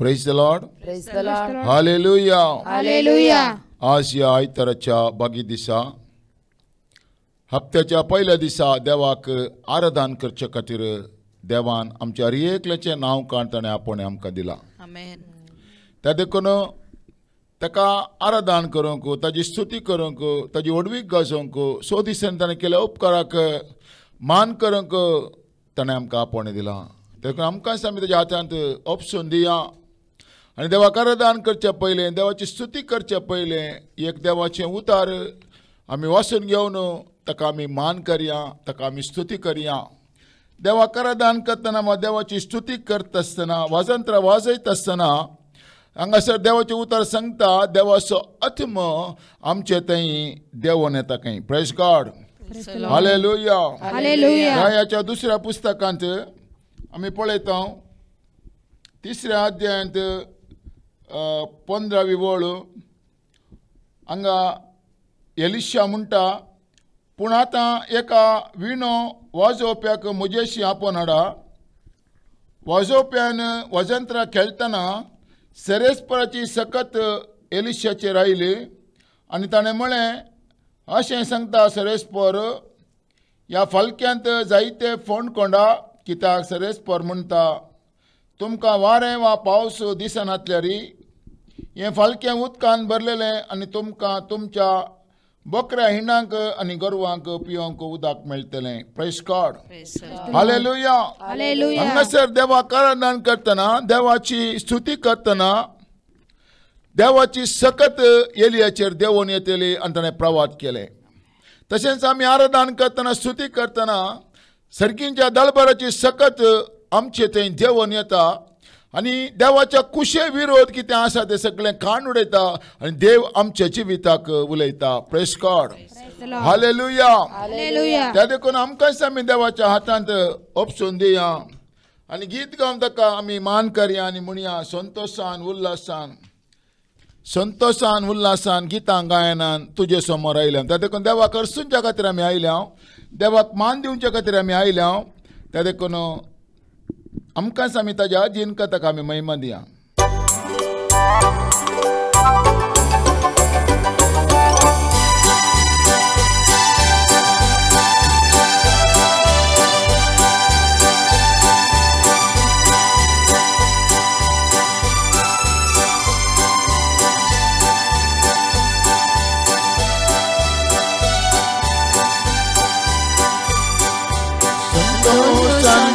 Praise the Lord. Praise the Lord. Hallelujah. Hallelujah. आज या आयताराच्या बागी दिसा हप्त्याच्या पहिल्या दिसा देवाक आराधन करचे खातीर देवान आमच्या हर एकल्याचें नांव काढताना आपण आमकां दिला. Amen. त्या देखून ताका आराधन करूंक ताजी स्तुती करूंक ताजी ओडवीक गाजोवंक सो दिसांनी ताणें केल्या उपकाराक मान करूंक ताणें आमकां आपण दिला. देखून आमकां आमी ताज्या हातांत ओपसून दिया आनी देवाक आराधन करचे पयलें देवाची स्तुती करचे पयलें एक देवाचें उतार आमी वाचून घेवन ताका आमी मान करया, ताका आमी स्तुती करया. देवाक आराधन करतना देवाची स्तुती करता आसतना वाजंत्रां वाजयत आसतना हांगासर देवाचें उतार सांगता देवाचो आत्म आमचे थंय देंवून येता खंय. Praise God. हालेलुया. Hallelujah. ह्याच्या दुसऱ्या पुस्तकांत आमी पळयता 3ऱ्या अध्यायांत 15वी वळ हांगा एलिशा म्हणटा पूण आतां एका विणो वाजोवप्याक म्हजेशी आपोवन हाडा. वाजोवप्यान वाजंत्रां खेळटना सेरेस्पराची सकत एलिशाचेर आयली आनी ताणें म्हळें अशें सांगता सेरेस्पर ह्या फालक्यांत जायते फोंडकोंडा कित्याक सेरेस्पर म्हणटा तुमकां वारें वा पावस दिसनातल्यार हें फालकें उदकान भरलेलें आनी तुमकां तुमच्या बकऱ्या हिंडांक आनी गोरवांक पिवंक उदक मेळटलें. Praise God. हालेलुया. Hallelujah. हांगासर देवाक आराधन करतना देवाची स्तुती करतना देवाची सकत एलियाचेर देंवून येतली आनी ताणें प्रवाद केले. तशेंच आमी आराधन करतना स्तुती करतना सर्गींच्या दळबराची सकत आमचे थंय देंवून येता आनी देवाच्या कुशे विरोध कितें आसा तें सगळें काण उडयता आनी देव आमच्या जिविताक उलयता. Praise God. हालेलुया. Hallelujah. त्या देखून आमकांच आमी देवाच्या हातांत ओपसून दिया आनी गीत गावन ताका आमी मान करया आनी म्हणया संतोशान उल्हासान गितां गायनान तुजे समोर आयल्या. त्या देखून देवाक अर्सूंच्या खातीर आमी आयल्या, देवाक मान दिवच्या खातीर आमी आयल्या. त्या देखून आमकांच आमी ताज्या जिनका ताका आमी महिमा दिया.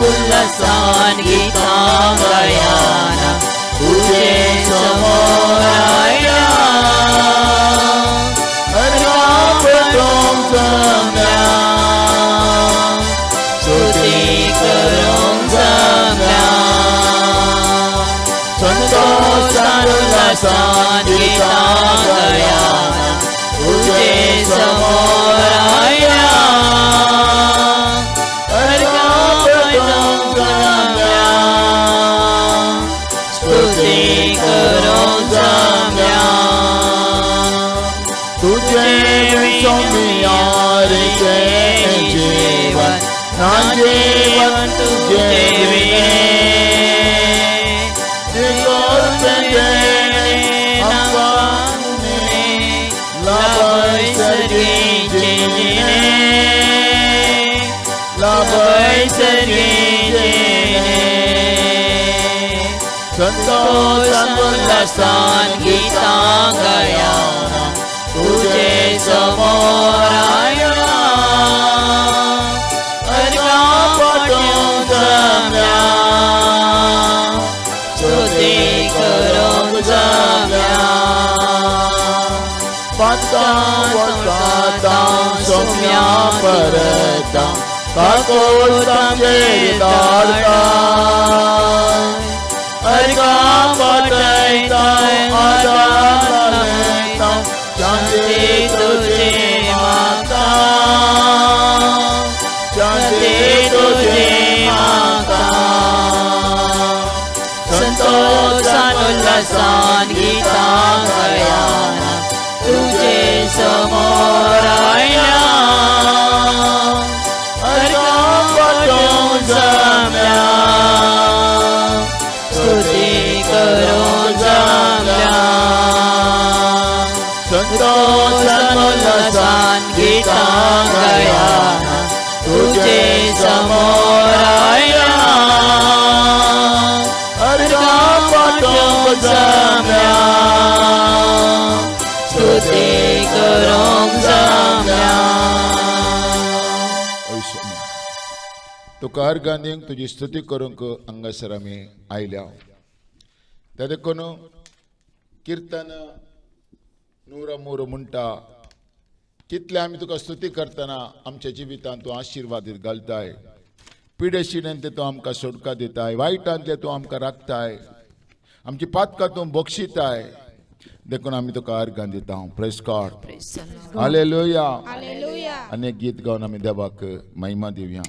उल्हासान गीतां गायना तुझे समोर आयल्या. स्तुती करूंक जमल्या. संतोषान उल्हासान गीतां गायना तुझे समोर आयल्या. जीवन तुझे संतोषान उल्हासान गीतां गायना तुझे समोर आयल्या. स्तुती करूंक जमल्या. सोम्या परता काकोळ तांचेर धाडटा. अर्गा पटयता आदार मेळटा. शांती तुझे मागता. शांती तुझे मागता. संतोषान उल्हासान गीतां गायना तुझे समोर आयल्या. जमल्या. स्तुती करूं संतोषन उल्हासान गीतां गायाना तुझे समोर अर्घापाठों जम्या स्तुती करूं जम्या. तुका अर्घांक तुझी स्तुती करूंक हांगासर आमी आयल्या. त्या देखून कीर्तन नूर मोर म्हणटा कितले आमी तुका स्तुती करतना आमच्या जिवितांत तूं आशिर्वादीत घालताय. पिडेशिडेंतले तूं आमकां सोडका दिताय, वायटांतले तूं आमकां राखताय, आमची पातकां तूं बक्षिताय. देखून आमी तुका अर्घां दिता. Praise God. हालेलुया. आनी एक गीत गावन आमी देवाक महिमा दिवया.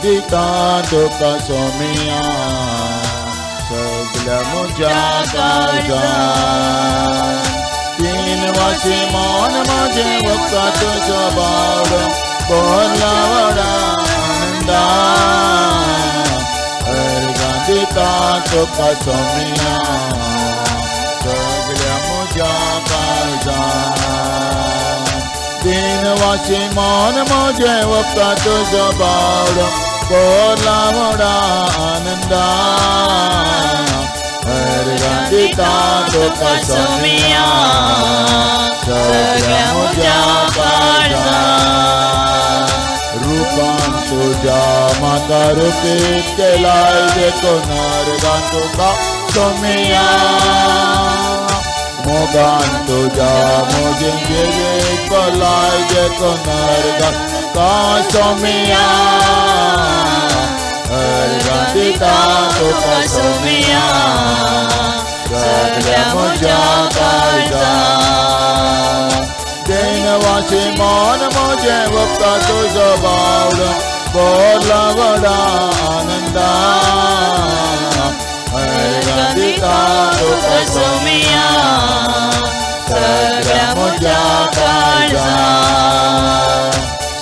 गीता तुका सोमिया सगळ्या म्हज्या काळजांत. तीन वाशी मन माझे वखदा तुजो बावडो बोरला व्हडा आनंदान. अर्घां दिता तुका सोमिया सगळ्या म्हज्या काळजांत. तीन वाशी मन माझे वखदा तुजो बावडो बोरला व्हडा आनंदान. अर्घां दिता तुका सोमिया सगळ्या म्हज्या काळजांत. रूपान तुज्या म्हाका रुपीत केलाय देखून अर्घां तुका सोमिया. मोगान तुज्या म्हजी जिवीत भलाय देखून अर्घां तुका सोमिया. अर्घां दिता तुका सोमिया सगळ्या म्हज्या काळजांत. देन वाशी मन म्हजे वखदा तुजो बावडो बोरला व्हडा आनंदान. अर्घां दिता तुका सोमिया सगळ्या म्हज्या काळजांत.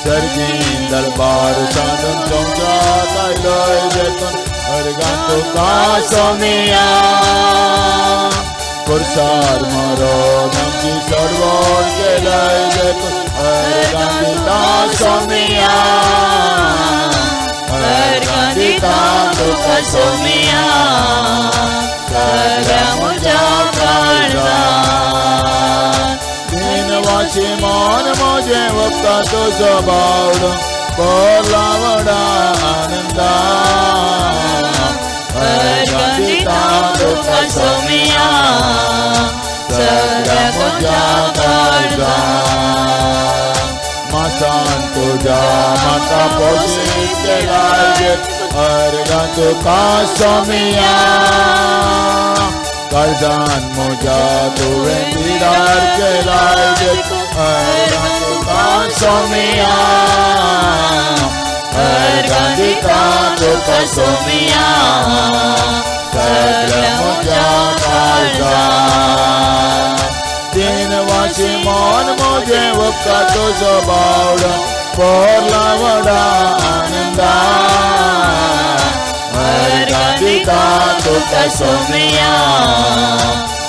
सर्गीन दरबार साधून संवसारांत आयलोय देखून अर्घां तुका सोमिया. खुर्सार मरून आमची सोडवण केलय देखून अर्घां दिता सोमिया. अर्घां दिता तुका सोमिया सगळ्या म्हज्या काळजांत. तीन वाशी मन म्हजे वखदा तुजो बावडो बोरला व्हडा आनंदान. अर्घां दिता तुका सोमिया सगळ्या म्हज्या काळजांत. मासान तुज्या म्हाका पोशीत केलाय अर्घां तुका सोमिया. काळजान म्हज्या तुवें दिदार केलाय अर्घां तुका सोमिया. अर्घां दिता तुका सोमिया सगळ्या म्हज्या काळजांत. तीन वाशी मन म्हजे वखदा तुजो बावडो बोरला व्हडा आनंदान. अर्घां दिता तुका सोमिया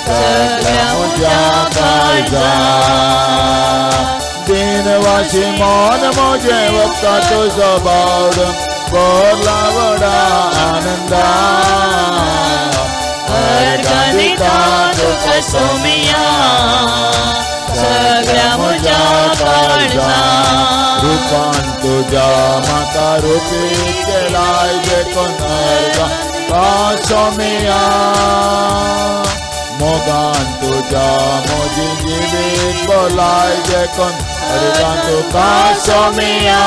सगळ्या म्हज्या काळजांत. तीन वाशी मन म्हजे वखदा तुजो बावडो बोरला व्हडा आनंदान. अर्घां दिता तुका सोमिया सगळ्या म्हज्या काळजांत. रूपान तुज्या म्हाका रुपीत केलाय देखून अर्घां तुका सोमिया. मोगान तुज्या म्हजी जिवीत भलाय देखून अर्घां तुका सोमिया.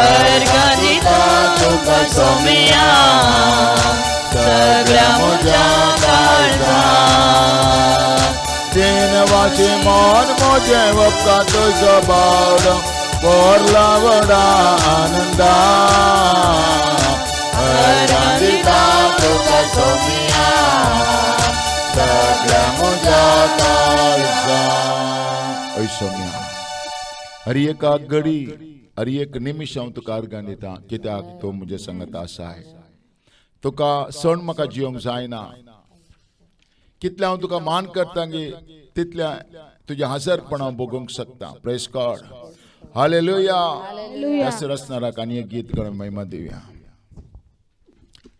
अर्घां दिता तुका सोमिया Simon moje wapka tuzo bauda Porla vada ananda Arandita tuka somia Sagla mujata isa Oi somia हर एक घड़ी हर एक निमिष हांव तुका अर्गान दिता कित्याक तो मुझे संगत आसा है तुका सण म्हाका जिवंक जायना कितले हांव तुका मान करता गे तितले तुझे हजरपणा भोगूंक शकता प्रेज गॉड हालेलुया असर असणारा आनी एक गीत करून महिमा दिवया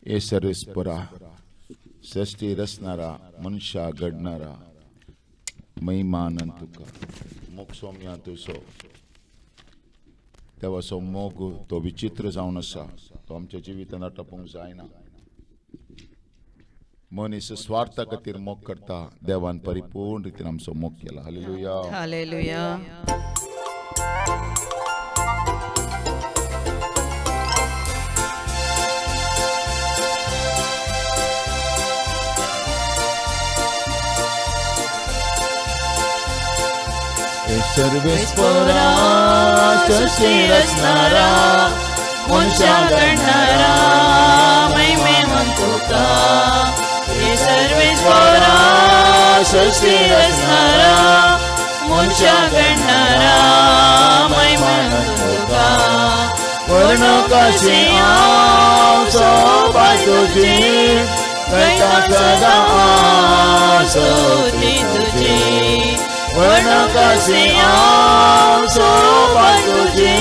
हे सर्वेस्परा सृष्टी रचणारा मनुष्या घडणारा महिमा अनंत तुका मोग सोम्या तुजो देवाचो मोग तो विचित्र जावन आसा तो आमच्या जिवितांत आटोवंक जायना मनीस स्वार्था खातीर मोग करता देवान परिपूर्ण रितीन आमचो मोग केला हालेलुया हालेलुया सर्वेस्परा सृष्टी रचणारा मनुष्या घडणारा महिमेवन तुका हे सर्वेस्परा सृष्टी रचणारा मनुष्या घडणारा महिमेवन तुका वर्ण कशी हांव सोबा तुजी गैता सदा स्तुती तुजी वर्ण कशी हांव सोबा तुजी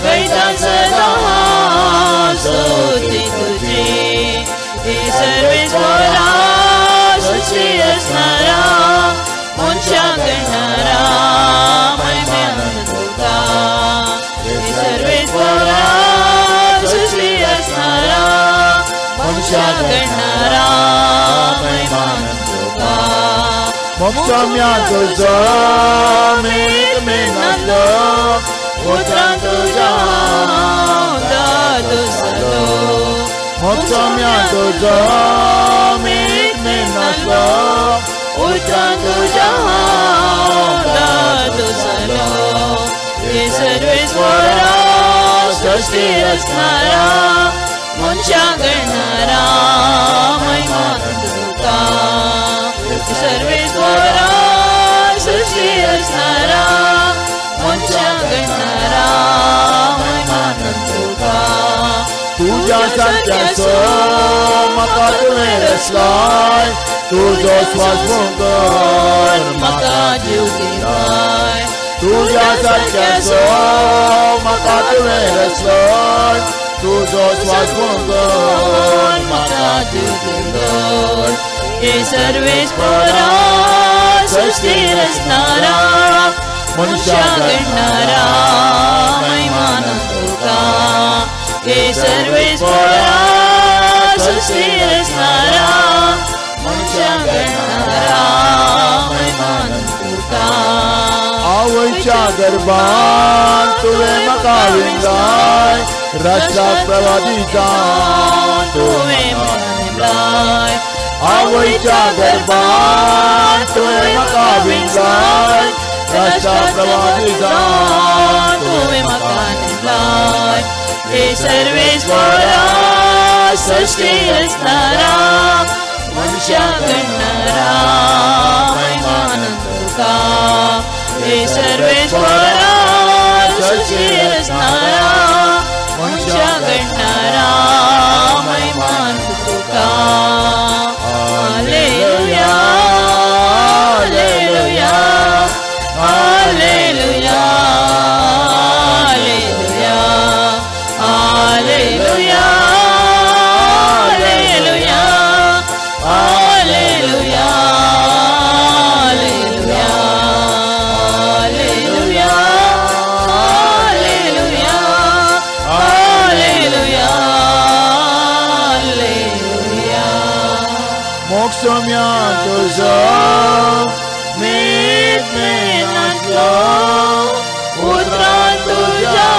गैता सदा स्तुती तुजी हे सर्वेस्परा सृष्टी रचणारा मनुष्या घडणारा महिमेवन तुका हे सर्वेस्परा सृष्टी रचणारा मनुष्या घडणारा महिमेवन तुका मोक्षम्या तुझो मीठ मिनलो उतरां तुझा दादू सलो मोक्षम्या तुझो मीठ मिनलो उतरां तुझा दादू सलो हे सर्वेस्परा सृष्टी रचणारा मनुष्या घडणारा महिमेवन तुका सर्वेस्परा सृष्टी रचणारा मनुष्या घडणारा महिमेवन तुका तुझ्या सारक्याचो म्हाका तुवें रचलाय तुजो स्वास भोंगोर म्हाका जीव दिलाय तुझ्या सारक्याचो म्हाका तुवें रचलाय तुजो स्वास भोंगोर म्हाका जीव दिलाय हे सर्वेस्परा सृष्टी रचणारा मनुष्या घडणारा महिमेवन तुका हे सर्वेस्परा सृष्टी रचणारा मनुष्या घडणारा महिमेवन तुका आवयच्या गर्भांत तुवें म्हाका विणलाय रक्षा प्रवादी जावन तुवें म्हाका नेमलाय आवयच्या गर्भांत तुवें म्हाका विणलाय रक्षा प्रवादी जावन तुवें म्हाका नेमलाय हे सर्वेस्परा सृष्टी रचणारा मनुष्या घडणारा महिमेवन तुका हे सर्वेस्परा सृष्टी रचणारा मनुष्या घडणारा महिमेवन तुका hallelujah hallelujah hallelujah hallelujah hallelujah hallelujah hallelujah hallelujah hallelujah hallelujah hallelujah मोक्षम्या तुझो मीठ मिनलो उतरां तुझा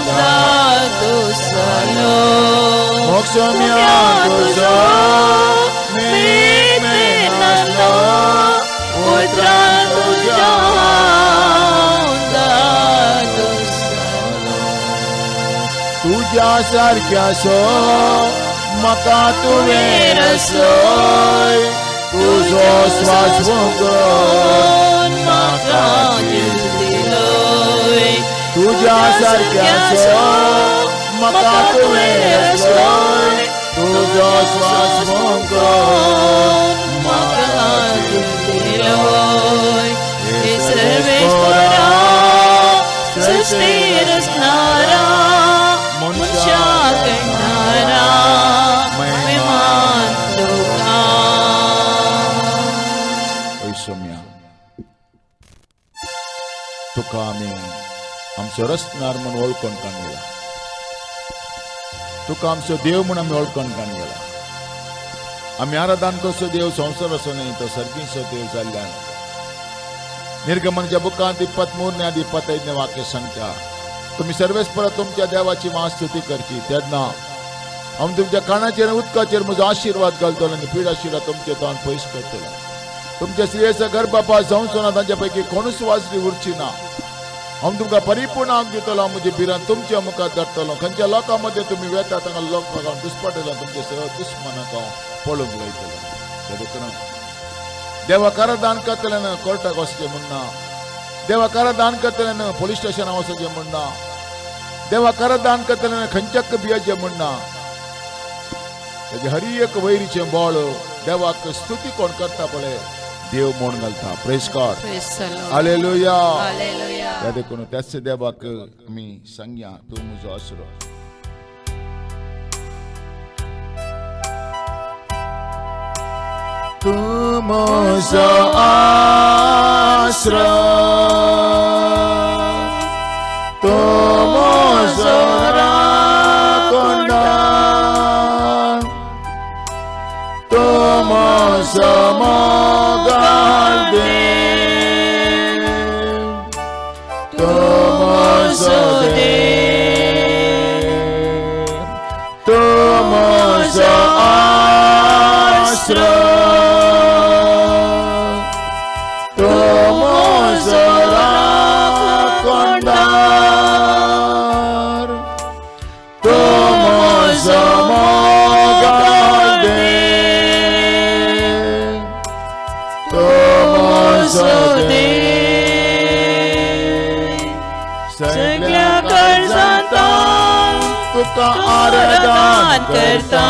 दादू सलो मोक्षम्या तुझो मीठ मिनलो तुझ्या सारक्याचो म्हाका तुवें रचलोय तुजो स्वास भोगून म्हाका जीव दिलोय तुझ्या सारक्याचो म्हाका तुवें रचलोय तुजो स्वास भोगून म्हाका जीव दिलोय हे सर्वेश्वरा सृष्टी रचणारा मनुष्या करणारा महिमान तुका सौम्या तुका आमी आमचो रचणार म्हणून वळखून काडला तुका आमचो देव म्हणून आमी वळखून काडला आमी आराधन कसो देव संवसार असो न्ही तो सर्गीचो देव जाल्ल्यान निर्गमनाच्या बुकांत 23 आनी 25 वाक्य सांगता तुम्ही सर्वेस्परा तुमच्या देवाची महास्तुती करची तेन्ना हांव तुमच्या कानाचेर उदकाचेर म्हजो आशीर्वाद घालतलो आनी पीड आशिल्लो तुमचे तोंड पयस करतलो तुमच्या स्त्रियेचो गर्भपात जावचो ना तांचे पैकी कोणूच वाजरी उरची ना हांव तुमकां परिपूर्ण आंग दितलो म्हजे बिरान तुमच्या मुखार धरतलो खंयच्या लोकां मदें तुमी वेता तांकां लोकांक हांव दुस्पटयलो तुमचे सगळे दुस्मनाक हांव पळोवंक लायतलो देखून देवाक आराधन करतल्यान कोर्टाक वचचें म्हणना देवाक आराधन करतल्यान पुलीस स्टेशनाक वचचें म्हणना देवाक आराधन करतल्यान खंयच्याक भियेचें म्हणना तेजे हरी एक वैरीचें बोळ देवाक स्तुती कोण करता पळय देव म्हूण घालता प्रेज गॉड हालेलुया हालेलुया ह्या देखून त्याच देवाक आमी सांगया तूं म्हजो आसरो तूं म्हजो आसरो तूं म्हजो राखणदार तूं म्हजो मोगाळ देव तूं म्हजो देव तूं म्हजो आसरो आराधन करता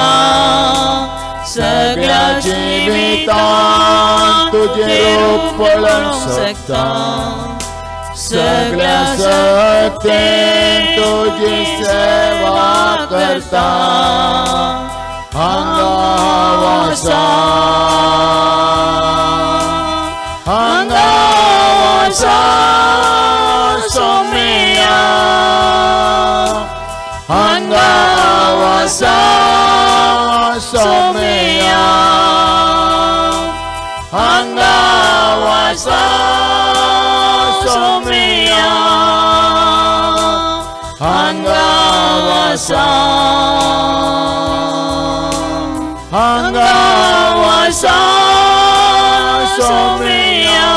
सगळ्या जिवितांत तुझे रूप पळोवंक शकता सगळ्या सत्तेन तुझी सेवा करता हांगा वासा सोम्या हांगा वासा सोम्या हांगा वासा सोम्या हांगा वासा सोम्या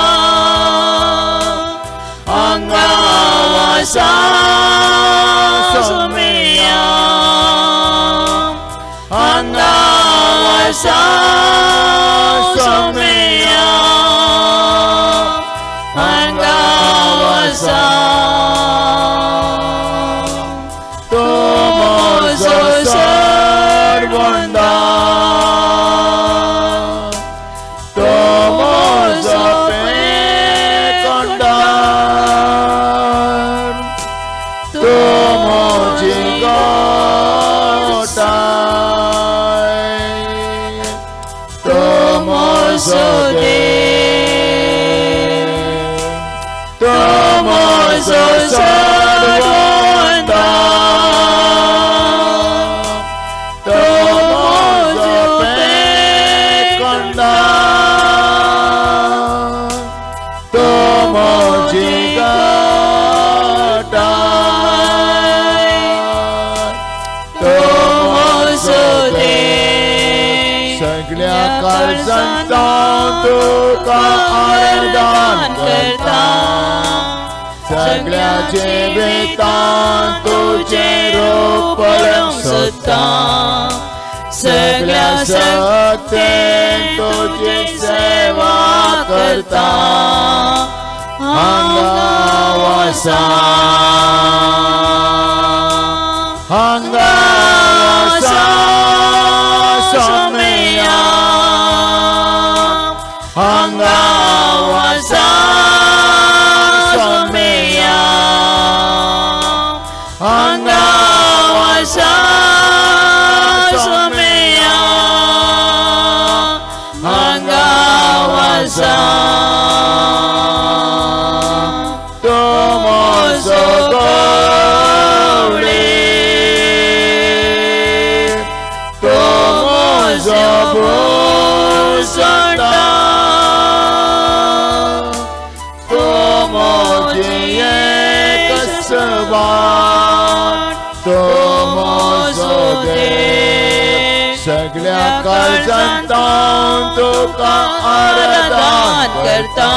हांगा वासा सोम्या हांगा वासा सोम्या हांगा वासा तो म्हजो सर्वंदार तो म्हजो पेखंडार तो म्हजी गोठाय तो म्हजो देव तो म्हजो सर्वंदार तो म्हजो पेखंडार तो म्हजी गोठाय तो म्हजो देव सगळ्या काळजांत तुका आराधन करता सगळ्या जिवितांत तुझे रूप पळोवंक सोदता सगळ्या शक्तीन तुझी सेवा करता हांगावासा हांगावासा Somaiya हांगावासा Somaiya हांगावासा Somaiya हांगावासा Tomoso Gowli Tomoso Busanda Tomojiye Kasban Tomoso De Saglia Karzantan Tuka Aradan Karta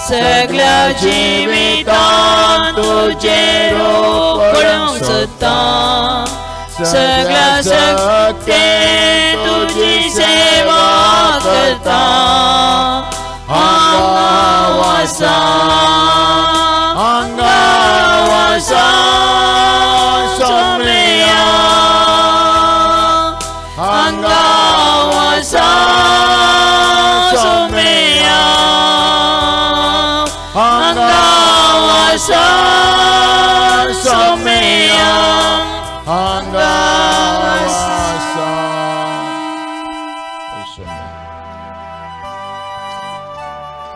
सगळ्या जिवितांत तुझे रूप पळोवंक सोदता सगळ्या शक्तीन तुझी सेवा करता हांगावासा हांगावासा सोमया हांगावासा सोमया हांगावासा सोमया हांगावासा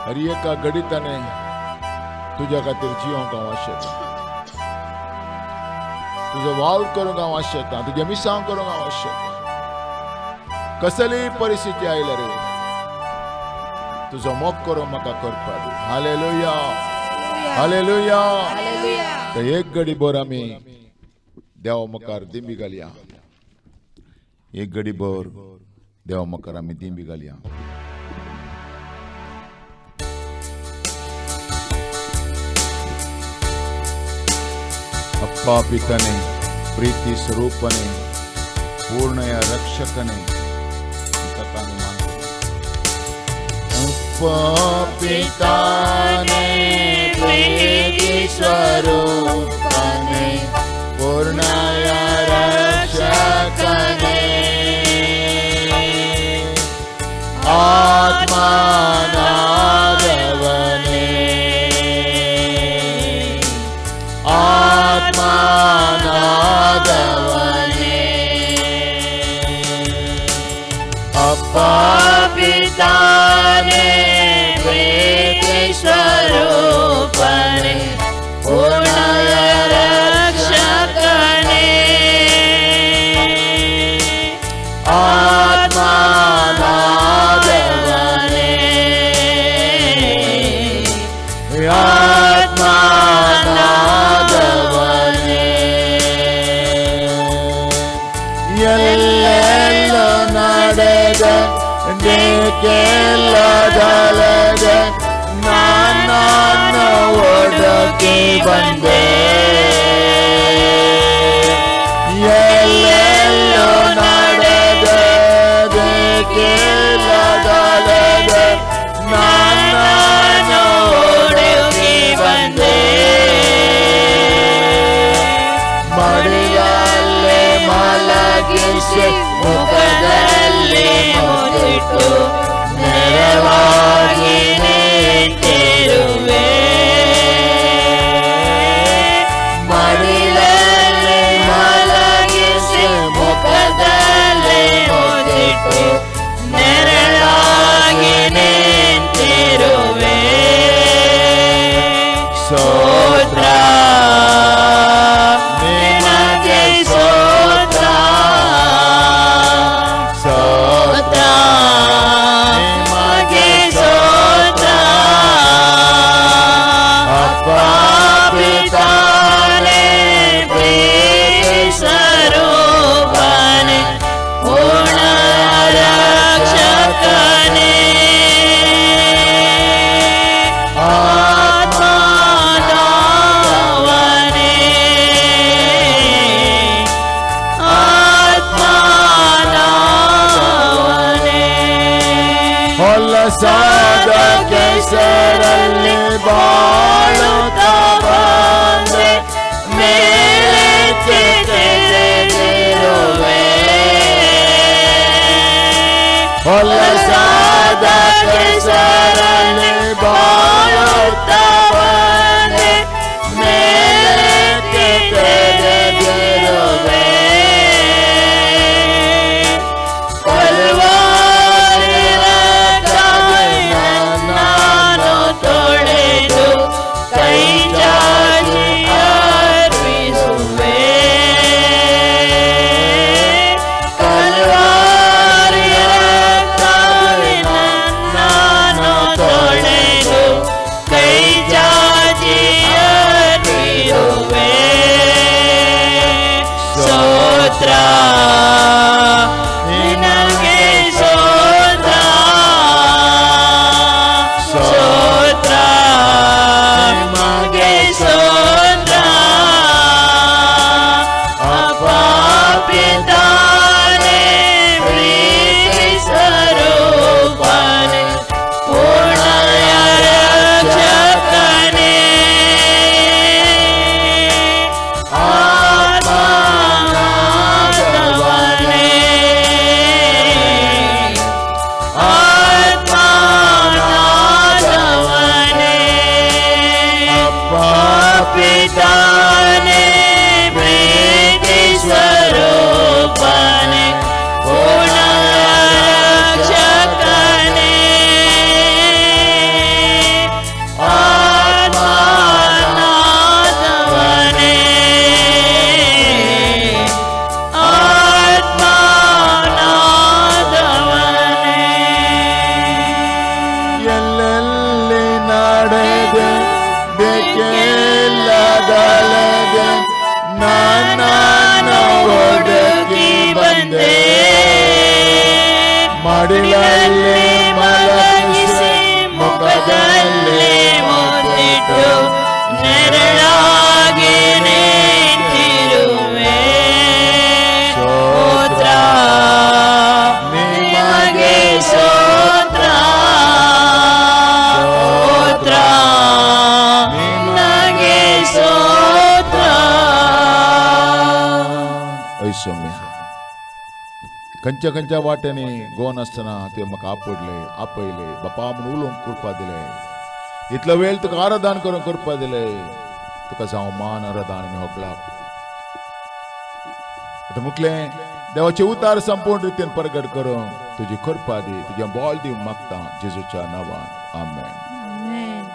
हर एका घडीताने तुझ्या खातीर जिवंक हांव आशेता तुजो वावर करूंक हांव आशेता तुजें मिसांव करूंक हांव आशेता कसलीय परिस्थिती आयल्या रे तुझो मोग करून म्हाका करपा दी हालेलुया हालेलुया तर एक घडी भर आमी देवा मुखार दिंबी घालया एक घडी भर देवा मुखार आमी दिंबी घालया अप्पा पिताने प्रीती स्वरूपने पूर्ण या रक्षकने पिताने प्रीति स्वरूपने पूर्ण रक्षकने आत्मानादवने आत्मानादवने अप्पा पिताने स्वरूपने पूर्ण रक्षकने आत्मानादवने आत्मानादवने ಎಲ್ಲೆಲ್ಲೋ ನಡೆದ ದೇಕೆಲ್ಲದಲದ ನಾನು ಒಡಗೆ ಬಂದೆ ಎಲ್ಲೆಲ್ಲೋ ನಡೆದ ದೇಕೆಲ್ಲದಲದ ನಾನು ಒಡಗೆ ಬಂದೆ ಮಡಿಲಲ್ಲೇ ಮಲಗಿಸಿ ಮುಖದಲ್ಲಿ ಮುತ್ತಿಟ್ಟು ನೆರವಾಗಿ ನಿಂತಿರುವೆ ಮಡಿಲಲ್ಲಿ ಮಲಗಿಸಿ ಮುಖದಲ್ಲಿ ಮುತ್ತಿಟ್ಟು ನೆರಳಾಗಿ ನಿಂತಿರುವೆ ಸ್ತೋತ್ರ ನಿಮಗೆ ಸ್ತೋತ್ರ ಸ್ತೋತ್ರ ನಿಮಗೆ ಸ್ತೋತ್ರ ಅಪ್ಪಾ ಪಿತಾನೇ ಪ್ರೀತಿ ಸ್ವರೂಪನೇ ಪೂರ್ಣ ರಕ್ಷಕನೇ ಆತ್ಮಾನಾದವನೇ ಸಾದ ಕೆಸರಲ್ಲಿ ಬಾಳುತ್ತಾ ಬಂದೆ ಮೇಲಕ್ಕೆ ತೆರೆದಿರುವೆ ಹೊಲಸಾದ ಕೆಸರಲ್ಲಿ ಬಾಳುತ್ತಾ ಬಂದೆ ಮೇಲಕ್ಕೆ ತೆರೆದಿರುವೆ ನಾನು ತೊಳೆದು ಕೈ ಚಾಚಿ ಅರ್ಪಿಸುವೆ ಕಲ್ವಾರಿಯ ನಾನು ತೊಳೆದು ಕೈ ಚಾಚಿ ಅರ್ಪಿಸುವೆ ಸ್ತೋತ್ರ ನಿನಗೆ ಸ್ತೋತ್ರ ಸ್ತೋತ್ರ ನಿಮಗೆ ಸ್ತೋತ್ರ ಅಪ್ಪ ಪಿತಾನೇ ಪ್ರೀತಿ ಸ್ವರೂಪನೇ ಪೂರ್ಣಯ ರಕ್ಷಕನೇ ಆತ್ಮನಾದವನೇ ಆತ್ಮನಾದವನೇ ಅಪ್ಪ ಪಿತಾನೇ ಪ್ರೀತಿ ಸ್ವರೂಪನೇ ಪೂರ್ಣಯ ರಕ್ಷಕನೇ ಆತ್ಮನಾದವನೇ ಆತ್ಮನಾದವನೇ ಎಲ್ಲೆಲ್ಲಿ ನಡೆದೆ ಬೇಕೆಲ್ಲದಲ್ಲದೆ ನನ್ನ ಒದಗಿ ಬಂದೆ ಮಡಿಲಲ್ಲಿ ಮಲಗಿಸಿ ಮುಖದಲ್ಲಿ ಮುತ್ತಿಟ್ಟು ನೆರಳಾಗಿ ನಿಂತಿರುವೆ ಸ್ತೋತ್ರ ನಿಮಗೆ ಸ್ತೋತ್ರ ಸ್ತೋತ್ರ ನಿನಗೆ ಸ್ತೋತ್ರ ऐसम्य कंच्या कंच्या वाट्याने गोन असताना ते मग आपडले आपयले बापा म्हणून उलोवंक करपा दिले इतलो वेळ तुका आराधन करूंक करपा दिले तुका जावं मान आराधन आनी होकळाक आतां मुखले देवाचे उतार संपूर्ण रितीन प्रगट करूंक तुजी करपा दी तुजें बोल दिवंक मागता जेजूच्या नांवान आमेन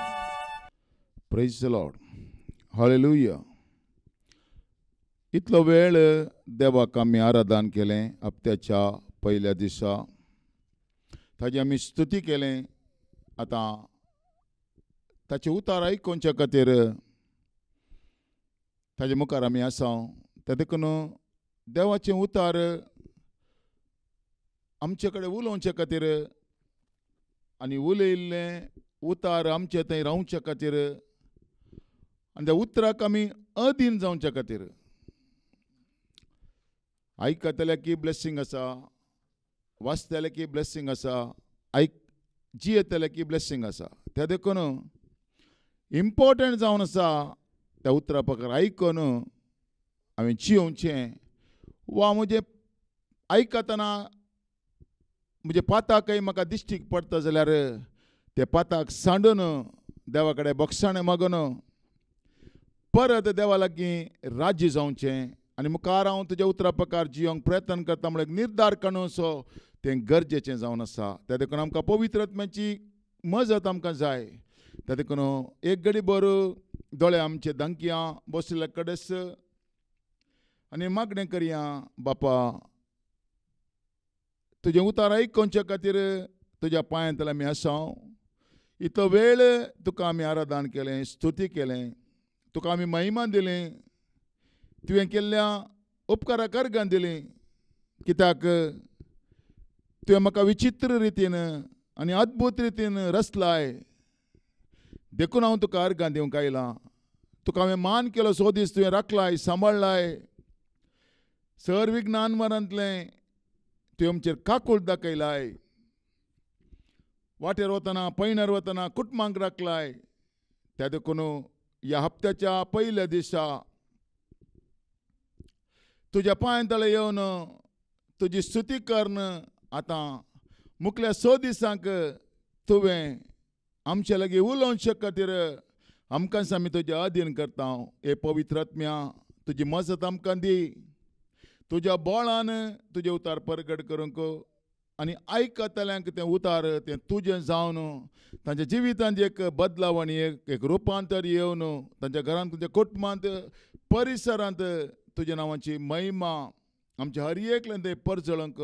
प्रेज द लॉर्ड हालेलुया इतलो वेळ देवाक आमी आराधन केलें हप्त्याच्या पयल्या दिसा ताची आमी स्तुती केलें आतां ताचे उतार आयकोवचे खातीर ताचे मुखार आमी आसा ते देखून देवाचें उतार आमचे कडेन उलोवचे खातीर आनी उलयिल्लें उतार आमचे थंय रावचे खातीर आनी त्या उतराक आमी अधीन जावचे खातीर आयकतले की ब्लेसिंग आसा वाचतले की ब्लेसिंग आसा जियेतले की ब्लेसिंग आसा ते देखून इम्पॉर्टंट जावन आसा त्या उतरा प्रकार आयकून हांवें जियोवचें वा म्हजें आयकतना म्हजे पाताकय म्हाका दिश्टीक पडटा जाल्यार ते पाताक सांडून देवा कडेन बक्षाणें मागून परत देवा लागीं राज्य जावचें आनी मुखार हांव तुज्या उतरा प्रकार जियोंक प्रयत्न करता म्हळ्यार निर्धार करून सो तें गरजेचें जावन आसा त्या देखून आमकां पवित्र आत्म्याची मजत आमकां जाय त्या देखून एक घडी भर दोळे आमचे धंकिया बसले कडेस आनी मागणें करया बापा तुजें उतार आयकोवचे खातीर तुज्या पांयांतले आमी आसा इतलो वेळ तुका आमी आराधन केलें स्तुती केलें तुका आमी महिमा दिली तुवें केल्ल्या उपकाराक अर्गां दिलीं कित्याक तुवें म्हाका विचित्र रितीन आनी अद्भुत रितीन रचलाय देखून हांव तुका अर्गां दिवंक आयलां तुका हांवें मान केलो सो दीस तुवें राखलाय सांबाळलाय सर विज्ञान मरांतलें तुवें आमचेर काकूळ दाखयलाय वाटेर वतना पैणार वतना कुटुंबांक राखलाय. त्या देखून ह्या हप्त्याच्या पहिल्या दिसा तुज्या पांय तळे येवन तुजी स्तुती करण. आतां मुखल्या 6 दिसांक तुवें आमचे लागीं उलोवचे खातीर आमकां आमी तुजें अधीन करता. हे पवित्र आत्म्या तुजी मजत आमकां दी. तुज्या बोळान तुजे उतार परगट करूंक आनी आयकतल्यांक तें उतार तें तुजें जावन तांच्या जिवितांत एक बदलावणी एक रुपांतर येवन तांच्या घरांत तुज्या कुटुंबांत परिसरांत तुज्या नांवाची महिमा आमच्या हर एकल्यान तें परजळंक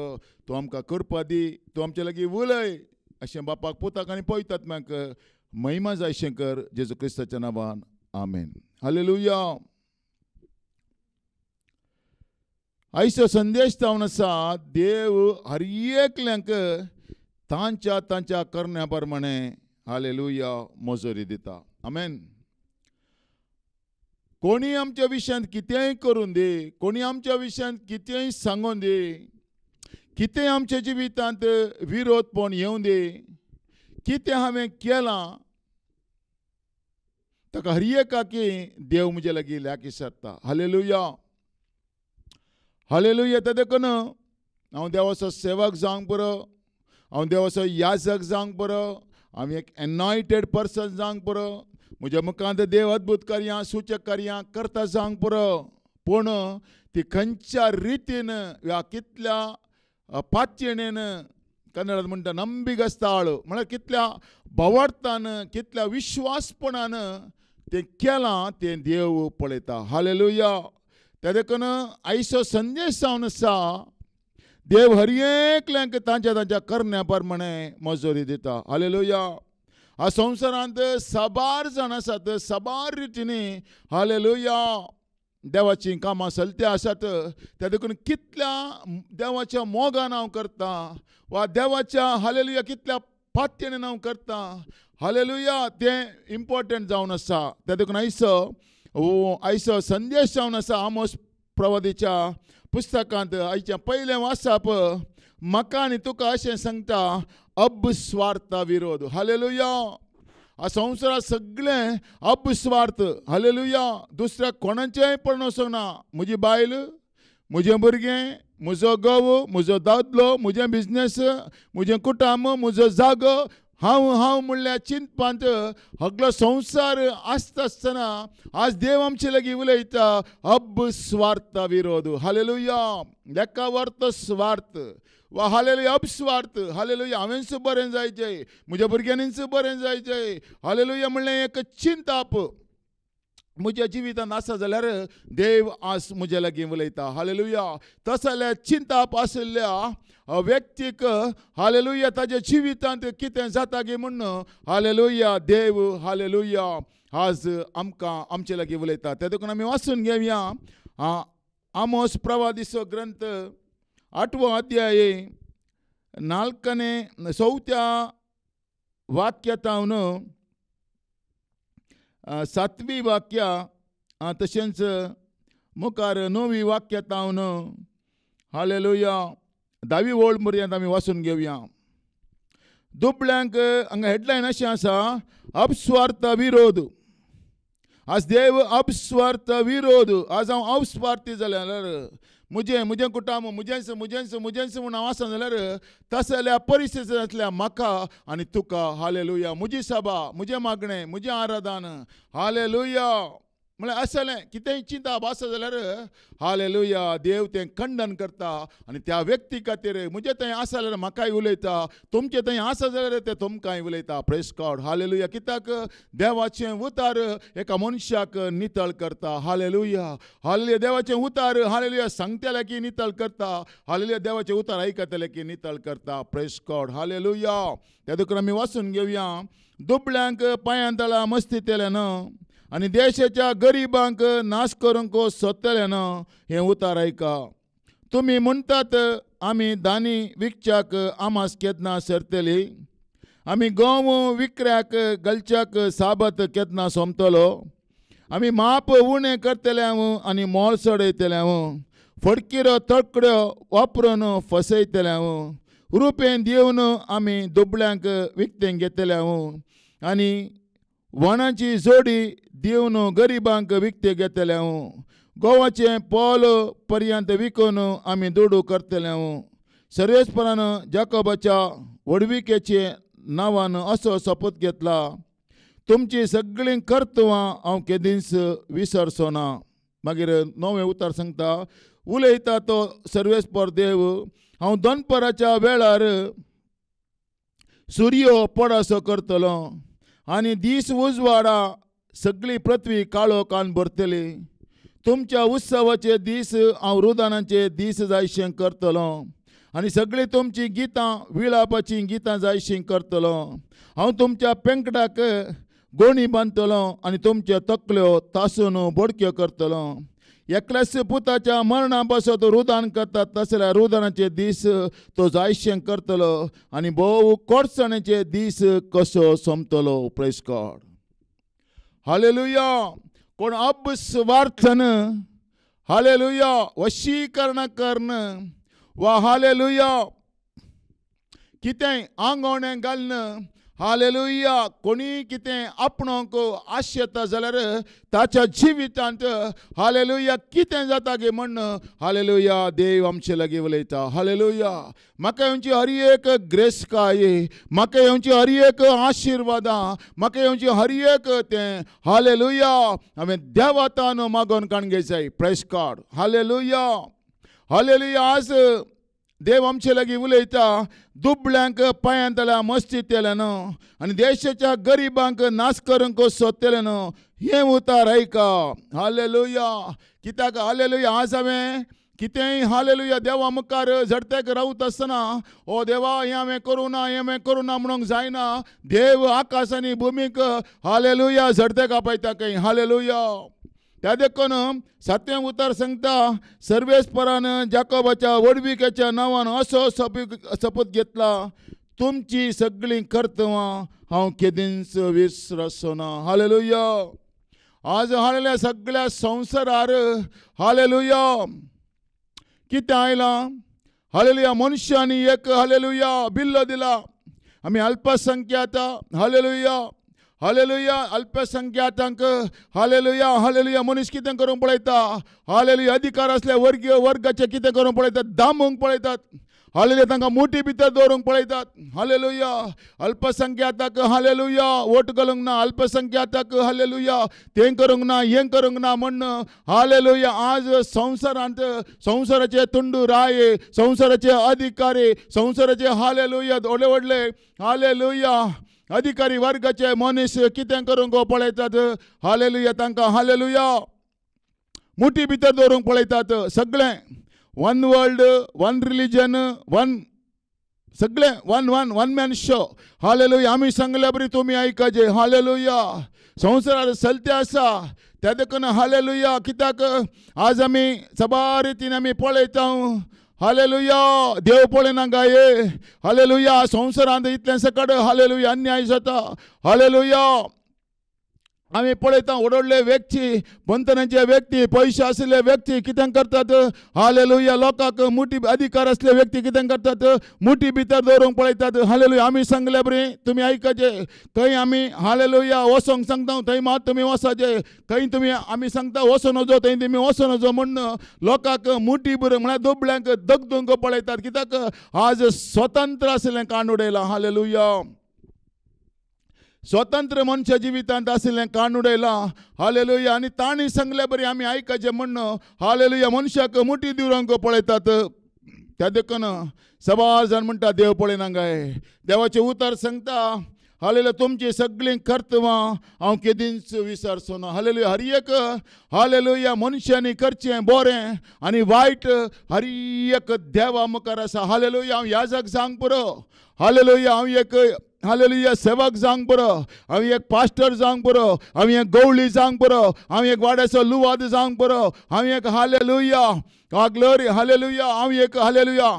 तूं आमकां करपा दी. तूं आमचे लागीं उलय अशें बापाक पुताक आनी पवित्र आत्म्याक महिमा जायशें कर. जेजू क्रिस्ताच्या नांवान आमेन. हालेलुया. आयचो संदेश जावन आसा देव हर एकल्यांक तांच्या तांच्या करण्या प्रमाणे हालेलुया मोजोरी दिता. आमेन. कोणी आमच्या विशयांत कितेंय करून दी, कोणी आमच्या विशयांत कितेंय सांगून दी, कितें आमच्या जिवितांत विरोधपण येवं दी, कितें हांवें केलां ताका हर एकाकी देव म्हजे लागीं लागीं सरता. हालेलुया. हालेलुया. ते देखून हांव देवाचो सेवक जावंक बरो, हांव देवाचो याजक जावंक बरो, हांव एक एनॉयटेड पर्सन जावंक बरो, म्हज्या मुखांत देव अद्भुत कार्यां सूचक कार्यां करता जावंक बरो. पूण ती खंयच्या रितीन वा कितल्या पातयेन कन्नडांत म्हणटा नंबिगस्ताळ म्हळ्यार कितल्या भवार्थान कितल्या विश्वासपणान तें केलां तें देव पळयता. हालेलुया. त्या देखून आयचो संदेश जावन आसा देव हर एकल्यांक तांच्या तांच्या करण्या प्रमाणे मजोरी दिता. हालेलुया. ह्या संवसारांत साबार जाण आसात, साबार रितीनी हालेलुया देवाची कामां चलते आसात. त्या देखून कितल्या देवाच्या मोगान हांव करता वा देवाच्या हालेलुया कितल्या पातयेन हांव करता हालेलुया तें इम्पॉर्टंट जावन आसा. त्या देखून आयचो संदेश जावन आसा आमोस प्रवादीच्या पुस्तकांत आयच्या पयलें वाचप म्हाका आनी तुका अशें सांगता अपस्वार्था विरोध. हालेलुया. ह्या संवसारांत सगळें अपस्वार्थ. हालेलुया. दुसऱ्याक कोणाचेंय पडून वचोंक ना. म्हजी बायल, म्हजें भुरगें, म्हजो घोव, म्हजो दादलो, म्हजें बिझनेस, म्हजें कुटुंब, म्हजो जागो, हांव म्हणल्या चिंतपांत सगळो संवसार आसता आसतना आज देव आमचे लागीं उलयता अपस्वार्था विरोध. हालेलुया. एका वर्थ स्वार्थ वा हालेलुया अपस्वार्थ. हालेलुया. हांवेंच बरें जायचें, म्हज्या भुरग्यांनीच बरें जायचें. हालेलुया म्हणलें एक चिंताप म्हज्या जिवितांत आसा जाल्यार देव आज म्हजे लागीं उलयता. हालेलुया. तस जाल्यार चिंताप आशिल्ल्या व्यक्तीक हालेलुया ताच्या जिवितांत कितें जाता गे म्हणून हालेलुया देव हालेलुया आज आमकां आमचे लागीं उलयता. त्या देखून आमी वाचून घेवया आमोस प्रवादीचो ग्रंथ 8वो अध्याय 4व्या वाक्यातावन 7वी वाक्या तशेंच मुखार 9वी वाक्यातावन हालेलुया 10वी ओळ पर्यंत आमी वाचून घेवया. दुबळ्यांक हांगा हेडलायन अशें आसा अपस्वार्थ विरोध. आज देव अपस्वार्थ विरोध. आज हांव अपस्वार्थी जाल्यार म्हजें कुटुंब म्हजेंच म्हूण हांव आसा जाल्यार तशें जाल्यार परिस्थिती आसल्या म्हाका आनी तुका हालेलुया म्हजी सभा म्हजें मागणें म्हजें आराधन हालेलुया म्हळ्यार आसलें कितेंय चिंता आसा जाल्यार हालेलुया देव तें खंडन करता आनी त्या व्यक्ती खातीर म्हजें थंय आसा जाल्यार म्हाकाय उलयता, तुमचें थंय आसा जाल्यार तें तुमकांय उलयता. Praise God. हालेलुया. कित्याक देवाचें उतार एका मनशाक नितळ करता. हालेलुया. हालेलुया. देवाचें उतार हालेलुया सांगतले की नितळ करता. हालेलुया. देवाचें उतार आयकतले की नितळ करता. Praise God. हालेलुया. त्या देखून आमी वाचून घेवया. दुबळ्यांक पांयां तळा मस्तितेल्यान आनी देशाच्या गरिबांक नाश करूंक सोदतल्यान हें उतार आयका. तुमी म्हणटात आमी दानी विकच्याक आमास केदना सरतली, आमी गंव विकऱ्याक घालच्याक साबत केदना सोमतलो, आमी माप उणें करतल्या आनी मोल चडयतल्या, फडकिरो तडकड्यो वापरून फसयतल्या, रुपेन दिवन आमी दुबळ्यांक विकतें घेतल्या आनी वणाची जोडी दिवन गरिबांक विकते घेतल्या गोवाचें पोल पर्यंत विकून आमी दुडू करतले सर्वेस्परान जाकोबाच्या वडविकेचे नांवान असो शपथ घेतला तुमची सगळीं कर्तवां हांव केदींच विसरचो ना. मागीर 9वें उतार सांगता उलयता तो सर्वेस्पर देव हांव दनपराच्या वेळार सूर्य पडसो करतलो आनी दीस उजवाडा सगळी पृथ्वी काळोखान भरतली. तुमच्या उत्सवाचे दीस हांव रुदानाचे दीस जायशें करतलो आनी सगळीं तुमची गितां विळापाची गितां जायशीं करतलो. हांव तुमच्या पेंकडाक गोणी बांदतलो आनी तुमच्यो तकल्यो तासून बोडक्यो करतलो. एकल्याच पुताच्या मरणा बसत रुदान करतात तसल्या रुदानाचे दीस तो जायशें करतलो आनी भोव कोडसणेचे दीस कसो सोंपतलो. Praise God. हालेलुया. कोण अब स्वार्थन हालेलुया वशीकरण करण वा हालेलुया कितें आंगवणें घालन हालेलुया कोणी कितें आपणोक आशेता जाल्यार ताच्या जिवितांत हालेलुया कितें जाता गे म्हण हालेलुया देव आमचे लागीं उलयता. हालेलुया. म्हाका येवची हर एक ग्रेस्काय म्हाका येवची हर एक आशिर्वादां म्हाका येवची हर एक तें हालेलुया हांवें देवातान मागोन काणगे जाय. Praise God. हालेलुया. हालेलुया. आज देव आमचे लागीं उलयता दुबळ्यांक पांयांतल्या मस्तितेलें न्हू आनी देशाच्या गरिबांक नाश करूंक सोदतलें न्हू हें उतार ऐका. हालेलुया. कित्याक हालेलुया आज हांवें कितेंय हालेलुया देवा मुखार झडतेक रावता आसतना ओ देवा हें हांवें करूं ना म्हणूंक जायना. देव आकाश आनी भुमीक हालेलुया झडतेक आपयता खंय. हालेलुया. त्या देखून 7वें उतार सांगता सर्वेस्परान जाकोबाच्या वडविकेच्या नांवान असो शपथ घेतला तुमची सगळीं कर्तवां हांव केदींच विसरचो ना. हालेलुया. आज हालेलुया सगळ्या संवसारार हालेलुया कितें आयलां हालेलुया मनशांनी एक हालेलुया बिल्लो दिला आमी अल्पसंख्याक हालेलुया हालेलुया अल्पसंख्याकांक हालेलुया हालेलुया मनीस कितें करूंक पळयता हालेलुया अधिकार असल्या वर्गाचे कितें करूंक पळयतात दामूंक पळयतात हालेलुया तांकां मोठी भितर दवरूंक पळयतात. हालेलुया. अल्पसंख्याकाक हालेलुया वोट घालूंक ना अल्पसंख्याकाक हालेलुया तें करूंक ना हें करूंक ना म्हण हालेलुया आज संवसारांत संवसाराचे तुंडू राये संवसाराचे अधिकारी संवसाराचे हालेलुया व्हडले व्हडले हालेलुया अधिकारी वर्गाचे मनीस कितें करूंक पळयतात हालेलुया तांकां हालेलुया मोठी भितर दवरूंक पळयतात. सगळें one world one religion one सगळें वन मॅन शो. हालेलुया. आमी सांगल्या बरी तुमी आयकाचे. हालेलुया. संवसारार चलते आसा त्या देखून हालेलुया कित्याक आज आमी सभा रितीन आमी पळयता हालेलुया देव पळयना गाये. हालेलुया संवसारांत इतलें सकट हालेलुया अन्याय जाता. हालेलुया आमी पळयता व्हडले व्यक्ती बंधनाचे व्यक्ती पयशे आशिल्ले व्यक्ती कितें करतात हालेलुया लोकांक मोठी अधिकार असले व्यक्ती कितें करतात मोठी भितर दवरूंक पळयतात. हालेलुया आमी सांगले बरी तुमी आयकाचे खंय आमी हालेलुया वचोंक सांगता थंय मात तुमी वचाचे खंय तुमी आमी सांगता वचून वचो थंय तुमी वचून वचो म्हण लोकांक मोठी बरें म्हळ्यार दुबळ्यांक दगदूंक पळयतात. कित्याक आज स्वतंत्र आशिल्लें काण उडयलां. हालेलुया. स्वतंत्र मनशा जिवितांत आशिल्लें काण उडयलां. हालेलुया. आनी तांणी सांगले बरी आमी आयकाचें म्हण हालेलुया मनशाक मोठी दिवरांक पळयतात. त्या देखून सबार जाण म्हणटा देव पळयना गाय. देवाचें उतर सांगता हालेलुया तुमची सगळीं कर्तवां हांव केदींच विसरचो ना. हालेलुया हर एक हालेलुया मनशांनी करचें बरें आनी वायट हर एक देवा मुखार आसा. हालेलुया हांव याजक जावंक पुरो. हालेलुया हांव एक हालेलुया सेवक जावंक बरो हांव एक पास्टर जावंक बरो हांव एक गवळी जावंक बरो हांव एक वाड्याचो लुवाद जावंक बरो हांव एक हालेलुया ग्लोरी हालेलुया हांव एक हालेलुया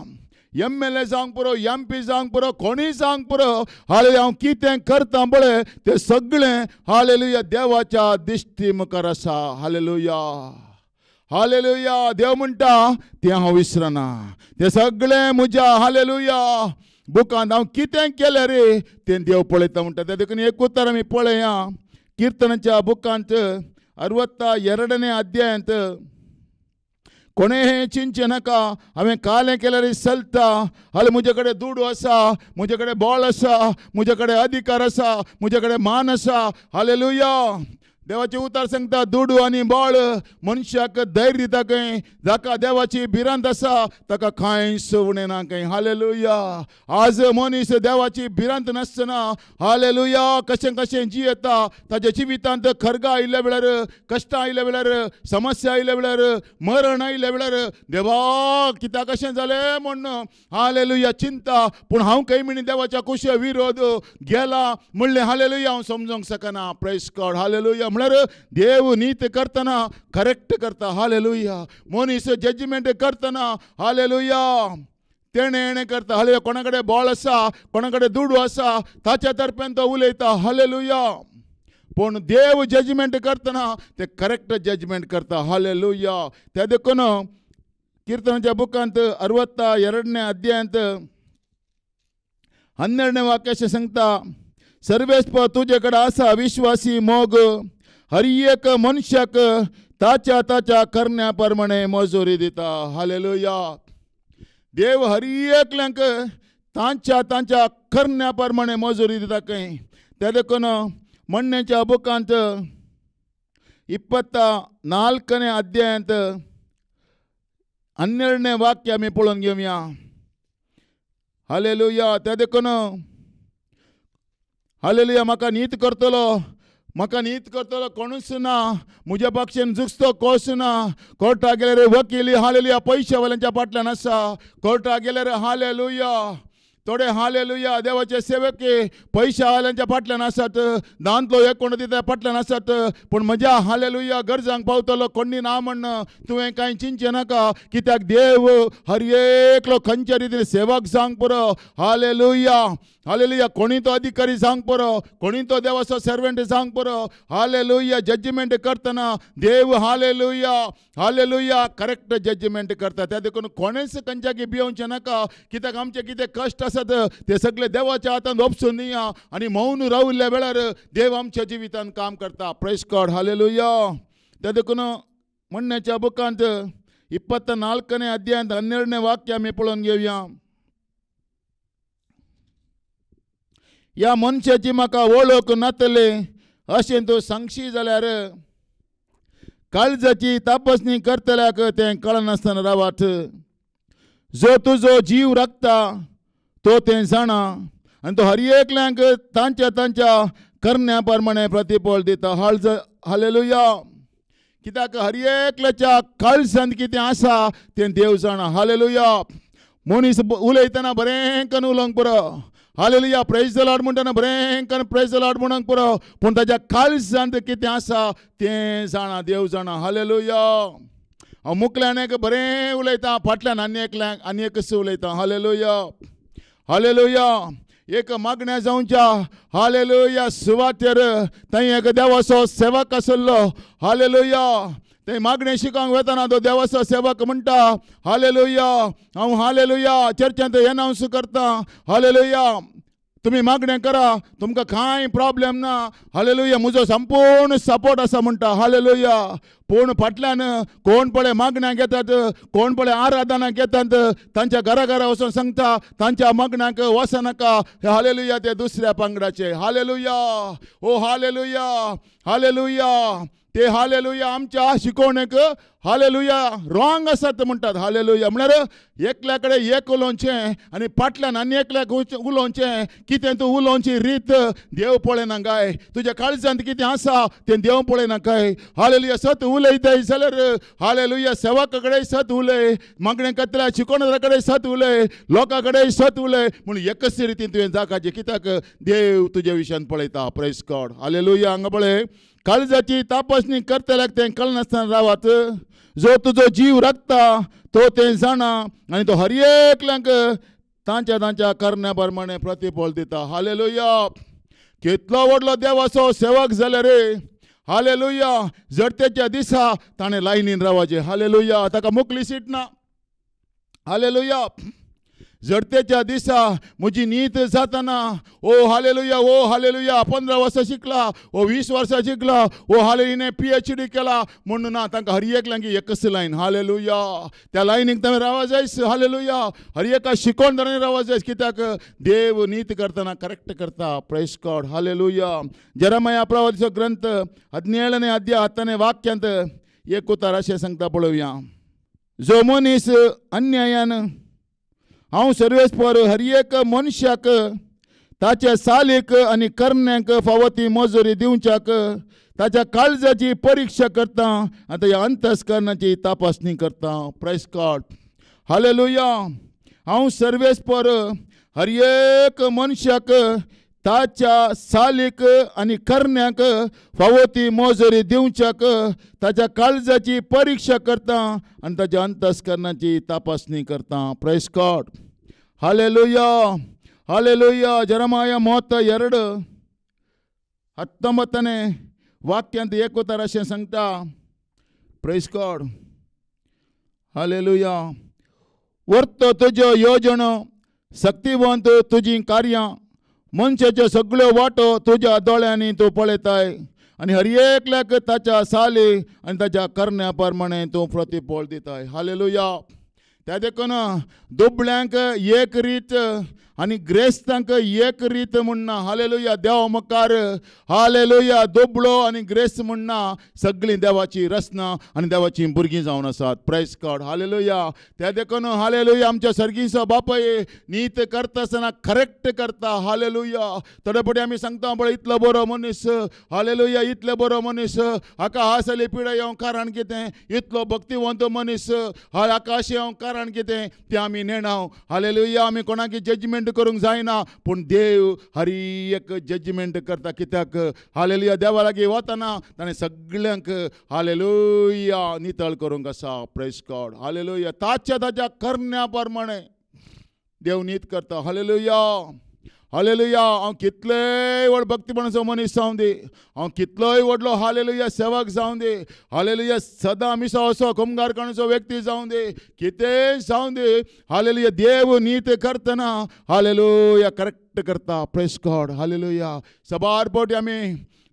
MLA जावंक बरो MP जावंक बरो कोणी जावंक बरो हालेलुया हांव कितें करता पळय तें सगळें हालेलुया देवाच्या दिश्टी मुखार आसा. Hallelujah hallelujah. देव म्हणटा तें हांव विसरना. तें सगळें म्हज्या हालेलुया बुकांत हांव कितें केलें रे तें देव पळयता म्हणटा. त्या देखून एक उतर आमी पळया कीर्तनाच्या बुकांत 62ನೇ अध्यायांत. कोणे हे चिंचे नाका हांवें कालें केल्यार रे चलता. हाले म्हजे कडेन दुडू आसा, म्हजे कडेन बळ आसा, म्हजे कडेन अधिकार आसा, म्हजे कडेन मान आसा. हालेलुया. देवाचे उतार सांगता दुडू आनी बळ मनशाक धैर्य दिता खंय. जाका देवाची भिरांत आसा ताका कांयच उणें ना खंय. हालेलुया. आज मनीस देवाची भिरांत नासतना हालेलुया कशें कशें जियेता. ताच्या जिवितांत खरगां आयिल्ल्या वेळार, कश्टां आयिल्ल्या वेळार, समस्या आयिल्ल्या वेळार, मरण आयिल्ल्या वेळार देवा कित्याक कशें जालें म्हण हालेलुया चिंता. पूण हांव खंय म्हणी देवाच्या कुशे विरोध गेला म्हणलें हालेलुया हांव समजूंक शकना. Praise God. हालेलुया. म्हळ्यार देव नीत करतना करेक्ट करता. हालेलुया. मनीस जजमेंट करतना हालेलुया तेणे करता. हालेलुया. कोणा कडेन बळ आसा, कोणा कडेन दुडू आसा ताच्या तर्फेन तो उलयता. हालेलुया. पूण देव जजमेंट करतना ते करेक्ट जजमेंट करता. हालेलुया. त्या देखून कीर्तनाच्या बुकांत 62ನೇ अध्यायांत 12वें वाक्याचें सांगता सर्वेस्प तुजे कडेन आसा विश्वासी मोग हर एक मनशाक ताच्या ताच्या करण्या प्रमाणे मजुरी दिता. हालेलुया. देव हर एकल्यांक तांच्या तांच्या करण्या प्रमाणे मजुरी दिता खंय. त्या देखून म्हणण्याच्या बुकांत 24ನೇ अध्यायांत 12वें वाक्य आमी पळोवन घेवया. हालेलुया. त्या देखून हालेलुया म्हाका नीत करतलो कोणूच ना. म्हज्या पक्षान झुजतो कोच ना. कोर्टाक गेल्यार वकील हालेलुया पयशेवाल्यांच्या फाटल्यान आसा. कोर्टाक गेल्यार हालेलुया थोडे हालेलुया देवाचे सेवक पयशावाल्यांच्या फाटल्यान आसात. दांतलो एक कोण दिता फाटल्यान आसात. पूण म्हज्या हालेलुया गरजांक पावतलो कोणी ना म्हण तुवें कांय चिंचे नाका. कित्याक देव हर एकलो खंयच्या रितीन सेवक जावंक पुरो. हालेलुया. हालेलुया. कोणी तो अधिकारी जावंक पुरो, कोणी तो देवाचो सर्वेंट जावंक पुरो. हालेलुया. जजमेंट करतना देव हालेलुया हालेलुया करेक्ट जजमेंट करता. त्या देखून कोणेच खंयच्याक भिवचें नाका. कित्याक आमचे कितें कश्ट आसात ते सगळे देवाच्या हातांत ओपसून दिया आनी मौन राविल्ल्या वेळार देव आमच्या जिवितांत काम करता. Praise God. हालेलुया. त्या देखून म्हणण्याच्या बुकांत 24ನೇ अध्यायांत 12वें वाक्य आमी पळोवन घेवया. ह्या मनशाची म्हाका वळख नातले अशें तूं सांगशी जाल्यार काळजाची तपासणी करतल्याक तें कळनासतना रावात. जो तुजो जीव राखता तो तें जाणा आनी तो हर एकल्यांक तांच्या तांच्या करण्या प्रमाणे प्रतिफळ दिता. हालेलुया. कित्याक हर एकल्याच्या काळजांत कितें आसा तें देव जाणा. हालेलुया. मनीस उलयतना बरें करून उलोवंक पुरो. हालेलुया. प्रेज द लॉर्ड म्हणटना बरें करून प्रेज द लॉर्ड म्हणूंक पुरो. पूण ताच्या काळजांत कितें आसा तें जाणा देव जाणा. हालेलुया. हांव मुखल्यान एक बरें उलयतां फाटल्यान आनी एक उलयतां. हालेलुया. हालेलुया. एक मागण्या जावच्या हालेलुया सुवातेर थंय एक देवाचो सेवक आसलो. हालेलुया. ते मागणें शिकोवंक वतना तो देवाचो सेवक म्हणटा हालेलुया हांव हालेलुया चर्चांत एनावंस करता. हालेलुया. तुमी मागणें करा तुमकां कांय प्रॉब्लेम ना. हालेलुया. म्हजो संपूर्ण सपोर्ट आसा म्हणटा. हालेलुया. पूण फाटल्यान कोण पळय मागण्या घेतात, कोण पळय आराधना घेतात तांच्या घरा वचून सांगता तांच्या मागण्याक वचनाका. हालेलुया. ते दुसऱ्या पंगडाचे. हालेलुया. ओ हालेलुया. हालेलुया. ते हालेलुया आमच्या शिकवणेक हालेलुया रॉंग आसात म्हणटात. हालेलुया. म्हळ्यार एकल्या कडेन एक उलोवचें आनी फाटल्यान आनी एकल्याक उलोवचें. कितें तूं उलोवची रीत देव पळयना काय. तुज्या काळजांत कितें आसा तें देव पळयना काय. हालेलुया. सत उलयताय जाल्यार हालेलुया सेवका कडेन सत उलय, मागणें करतल्या शिकोवणा कडेन सत उलय, लोकां कडेन सत उलय. म्हूण एकच रितीन तुवें जावपाचें. कित्याक देव तुज्या विशयान पळयता. Praise God. हालेलुया. हांगा पळय काळजाची तपासणी करतल्याक तें कळनासतना रावात. जो तुजो जीव राखता तो तें जाणा आनी तो हर एकल्यांक तांच्या तांच्या करण्या प्रमाणे प्रतिफळ दिता. हालेलुया. कितलो व्हडलो देवाचो सेवक जाल्यार हालेलुया जडतेच्या दिसा ताणें लायनीन रावचें हालेलुया ताका मोकली सीट ना हालेलुया जडतेच्या दिसा म्हजी न्हीद जातना ओ हालेलुया 15 वर्सां शिकला ओ 20 वर्सां शिकला ओ हालेलुया PhD केला म्हणून ना तांकां हर एक लागी एकच लायन हालेलुया त्या लायनीक तुवें रावा जायस हालेलुया हर एका शिकोवन ताणें रावा जायस कित्याक देव नीत करतना करेक्ट करता प्रेज गॉड हालेलुया जेरेमिया प्रवादीचो ग्रंथ 17 अध्याय 7 वाक्यांत एक उतार अशें सांगता पळोवया जो मनीस अन्यायान हांव सर्वेस्पर हर एक मनशाक ताच्या सालीक आनी करण्यांक फावो ती मजुरी दिवच्याक ताच्या काळजाची परीक्षा करता आनी ताच्या अंतस्करणाची तपासणी करता प्रेज गॉड हालेलुया हांव सर्वेस्पर हर एक मनशाक ताच्या सालीक आनी करण्यांक फावो ती मजुरी दिवच्याक ताच्या काळजाची परीक्षा करता आनी ताच्या अंतस्करणाची तपासणी करता प्रेज गॉड हालेलुया जेरेमिया 32:19 वाक्यांत एक उतार अशें सांगता प्रेज गॉड हालेलुया वर्त तुज्यो योजनो शक्तिवंत तुजीं कार्यां मनशाच्यो सगळ्यो वाटो तुज्या दोळ्यांनी तूं पळयताय आनी हर एकल्याक ताच्या साली आनी ताच्या करण्या प्रमाणे तूं प्रतिफळ दिताय हालेलुया त्या देखून दुबळ्यांक एक रीत आनी ग्रेस्तांक एक रीत म्हणना हालेलुया देवा मुखार हालेलुया दुबळो आनी ग्रेस्त म्हणना सगळीं देवाची रचना आनी देवाची भुरगीं जावन आसात प्रेज गॉड हालेलुया त्या देखून हालेलुया आमच्या सर्गीचो बापाय नीत करता आसतना करेक्ट करता हालेलुया थोडे फावटी आमी सांगता पळय इतलो बरो मनीस हालेलुया इतलो बरो मनीस हाका हासली पिडाय हांव कारण कितें इतलो भक्तिवंत मनीस हाका अशें हांव कारण कितें तें आमी नेणाव हालेलुया आमी कोणाकी जजमेंट करूंक जायना पूण देव हर एक जजमेंट करता कित्याक हालेलुया देवा लागीं वतना ताणें सगळ्यांक हालेलुया नितळ करूंक आसा प्रेज गॉड हालेलुया ताच्या करण्या प्रमाणे देव नीत करता हालेलुया हांव कितलेय व्हड भक्तीपणाचो मनीस जावं दी हांव कितलोय व्हडलो हालेलुया सेवक जावं दी हालेलुया सदां मिसो असो कुंभारकाणाचो व्यक्ती जावं दी कितेंय जावं दी हालेलुया देव नीत करतना हालेलुया करेक्ट करता प्रेज गॉड हालेलुया सबार फावटी आमी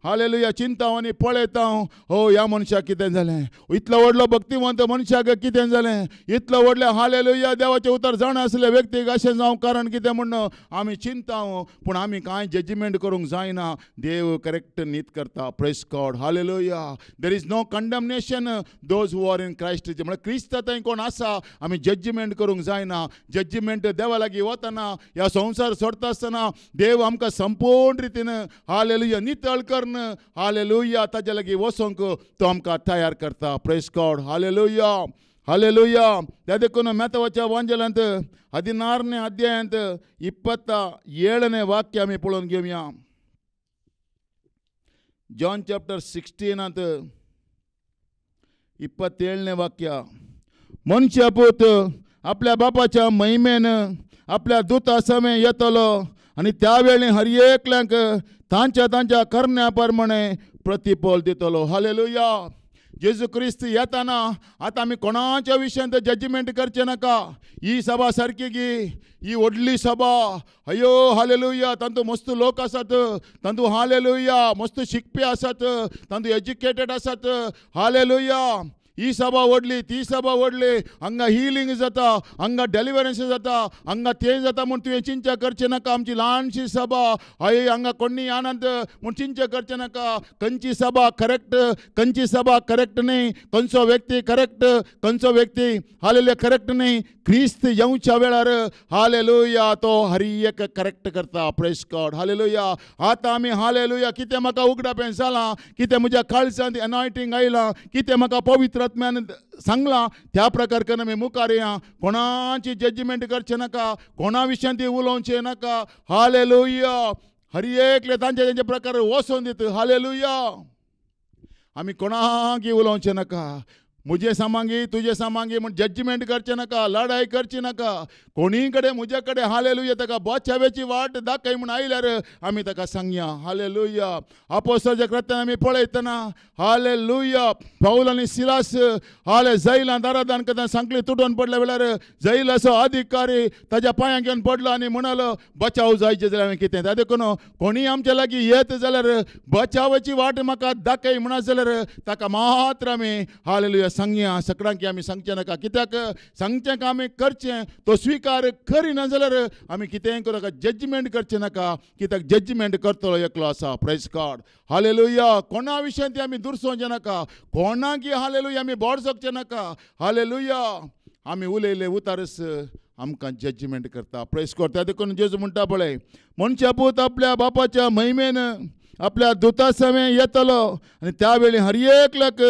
हालेलुया चिंता आनी पळयता हो ह्या मनशाक कितें जालें इतलो व्हडलो भक्तिवंत मनशाक कितें जालें इतलो व्हडलें हालेलुया देवाचें उतर जाण आसले व्यक्तीक अशें जावं कारण कितें म्हणून आमी चिंता पूण आमी कांय जजमेंट करूंक जायना देव करेक्ट नीत करता praise God hallelujah there is no condemnation those who are in Christ म्हणजे क्रिस्त थंय कोण आसा आमी जजमेंट करूंक जायना जजमेंट देवा लागीं वतना ह्या संवसार सोडटा आसतना देव आमकां संपूर्ण रितीन हालेलुया नितळ कर हालेलुया ताजे लागीं वचोंक तो आमकां तयार करता प्रेज गॉड हालेलुया त्या देखून मेतवाच्या वांजेलांत 16 अध्यायांत 27 वाक्य आमी पळोवन घेवया जॉन चॅप्टर 16 27 वाक्य मनशा पूत आपल्या बापाच्या महिमेन आपल्या दुता समें येतलो आनी त्या वेळी हर एकल्यांक तांच्या करण्या प्रमाणे प्रतिफळ दितलो हालेलुया जेजू क्रिस्त येताना आतां आमी कोणाच्या विशयांत जजमेंट करचें नाका ही सभा सारकी गी ही व्हडली सभा अयो हालेलुया तांतू मस्त लोक आसात तांतू हालेलुया मस्त शिकपी आसात तांतू एज्युकेटेड आसात हालेलुया ही सभा व्हडली ती सभा व्हडली हांगा हिलींग जाता हांगा डेलिव्हरन्स जाता हांगा तें जाता म्हूण तुवें चिंता करचें नाका आमची ल्हानशी सभा हय हांगा कोणी आनंद म्हूण चिंता करचें नाका खंयची सभा करेक्ट न्ही खंयचो व्यक्ती करेक्ट खंयचो व्यक्ती हालेलुया करेक्ट न्ही क्रिस्त येवच्या वेळार हालेलुया तो हर एक करेक्ट करता प्रेज गॉड हालेलुया आतां आमी हालेलुया कितें म्हाका उगडापें जालां कितें म्हज्या काळजांत एनॉयंटींग आयलां कितें म्हाका पवित्र आत्म्यान सांगलां त्या प्रकार करून आमी मुखार या कोणाची जजमेंट करचें नाका कोणा विशयांत उलोवचें नाका हालेलुया हर एकले तांचे प्रकार वचोन दित हालेलुया आमी कोणाकी उलोवचें नाका मुझे सामांगी तुझे सामांगी म्हण जजमेंट करचे नका, लढाई करची नका. कोणीकडे मुझे कडे हालेलुया ताका बोचावेची वाट दाखय म्हण आयल्यार आमी ताका सांगया. हालेलुया. अपोस्तलाच्या कृत्यान आमी पळयतना हालेलुया पौल आनी सिलास जैलां दारादान करता सांकली तुटून पडल्या वेळार जैल असो अधिकारी ताच्या पांयां घेवन पडलो आनी म्हणलो बचाव जायचे जाल्यार हांवें कितें. देखून कोणी आमच्या लागीं येत जाल्यार बचावाची वाट म्हाका दाखय म्हणत जाल्यार ताका मात्र आमी हालेलुया सांगया. सगळ्यांक आमी सांगचे नाका. कित्याक सांगचें आमी करचें तो स्वीकार करिना जाल्यार आमी कितेंय करूं नाका. जजमेंट करचें नाका. कित्याक जजमेंट करतलो एकलो आसा. Praise God. हालेलुया. कोणा विशयी ती आमी दुरसोवचें नाका. कोणाक हालेलुया आमी बोड सोगचें नाका. हालेलुया. आमी उलयले उतारस आमकां जजमेंट करता. Praise God. त्या देखून जेजू म्हणटा पळय मनशा पूत आपल्या बापाच्या महिमेन आपल्या दुता समें येतलो आनी त्या वेळी हर एकल्याक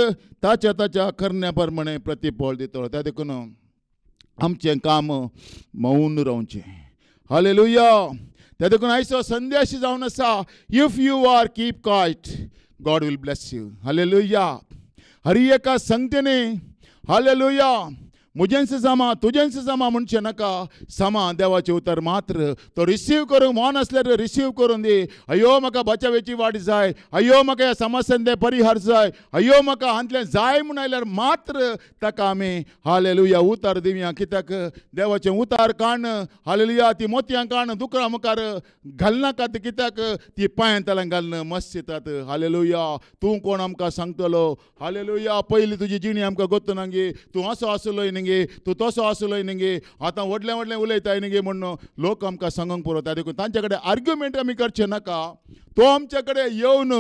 ताच्या ताच्या करण्या प्रमाणे प्रतिफळ दितलो. त्या देखून आमचें काम मौन रावचें. हालेलुया. त्या देखून आयचो संदेश जावन आसा if you are keep quiet God will bless you. Hallelujah. हर एका संगतेने हालेलुया मुजेंच सामा तुजेंच सामा म्हणचें नाका. सामा देवाचें उतर मात्र तो रिसीव करूंक मन आसल्यार रिसीव करून दी. अयो म्हाका बचावेची वाट जाय. अयो म्हाका ह्या समस्येन ते परिहार जाय. अयो म्हाका हांतलें जाय म्हूण आयल्यार मात्र ताका आमी हालेलुया उतर दिवया. कित्याक देवाचें उतार काण हालेलुया ती मोतयां काण दुकरां मुखार घालनाकात. कित्याक ती पांयां तळ्यान घालन मस्त येतात. हालेलुया. तूं कोण आमकां सांगतलो. हालेलुया. पयलीं तुजी जिणी आमकां गोत्तू नांगे. तूं असो आसलोय न्ही तूं तसो आसलोय न्ही आतां व्हडलें व्हडलें उलयताय न्ही म्हणून लोक आमकां सांगूंक पुरो. त्या देखून तांचे कडेन आर्ग्युमेंट आमी करचे नाका. तो आमचे कडेन येवन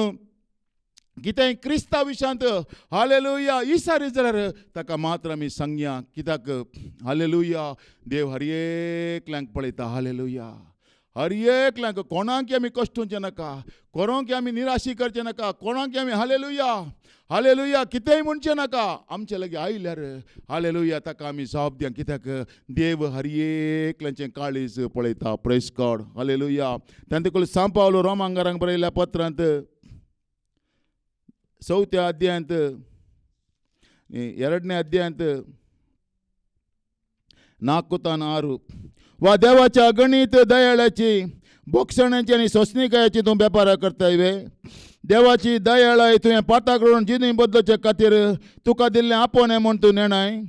कितेंय क्रिस्तांव विशयांत हालेलुया इसारी जाल्यार ताका मात्र आमी सांगया. कित्याक हालेलुया देव हर एकल्यांक पळयता. हालेलुया. हर एकल्यांक कोणाक आमी कश्टूंचे नाका. कोणाक आमी निराशी करचे नाका. कोणाक आमी हालेलुया हालेलुया कितेंय म्हणचें नाका. आमचे लागीं आयल्यार हालेलुया ताका आमी जबाब दिया. कित्याक देव हर एकल्यांचें काळीज पळयता. Praise God. हालेलुया. तांचे सांत पावलो रोमांकारांक बरयल्ल्या पत्रांत 4 अध्यायांत 2 अध्यायांत 4-6 वा देवाच्या अगणित दयाळाची बोक्षणाची आनी सोंसणीकायाची तूं वेपार करताय. देवाची दयाळाय तुवें पाताक रोवन जिणी बदलचे खातीर तुका दिल्लें आपोवणें म्हूण तूं नेणाय.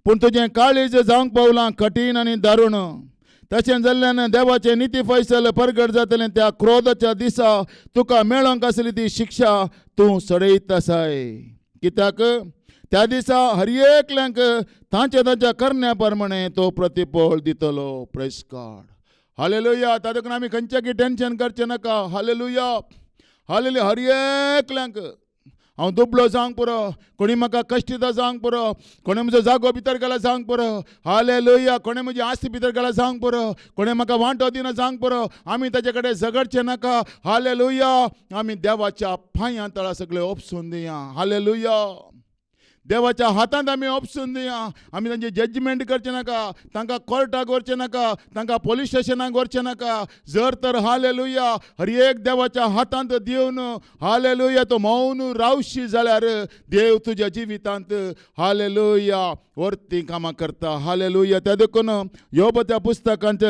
पूण तुजें काळीज जावंक पावलां कठीण आनी दारूण. तशें जाल्ल्यान देवाचें निती फैसल परगट जातलें त्या क्रोधाच्या दिसा तुका मेळोंक आसली ती शिक्षा तूं सडयत आसाय. कित्याक त्या दिसा हर एकल्यांक तांच्या तांच्या करण्या प्रमाणे तो प्रतिफळ दितलो. Praise God. हालेलुया. त्या देखून आमी खंयचें टेन्शन करचें नाका. हालेलुया. हालेलुया. हर एकल्यांक हांव दुबळो जावंक पुरो. कोणी म्हाका कश्टिता जावंक पुरो. कोणी म्हजो जागो भितर गेला जावंक पुरो. हालेलुया. कोणी म्हजी आस्ती भितर गेला जावंक पुरो. कोणी म्हाका वांटो दिना जावंक पुरो. आमी ताचे कडेन झगडचें नाका. हालेलुया. आमी देवाच्या पांयां तळा सगळें ओपसून दिया. हालेलुया. देवाच्या हातांत आमी ओपसून दिया. आमी तांचे जजमेंट करचें नाका. तांकां कोर्टाक व्हरचें नाका. तांकां पुलीस स्टेशनाक व्हरचें नाका. जर तर हालेलुया हर एक देवाच्या हातांत दिवन हालेलुया तो मौन रावशी जाल्यार देव तुज्या जिवितांत हालेलुया वर्ती कामां करता. हालेलुया. त्या देखून योबाच्या पुस्तकांत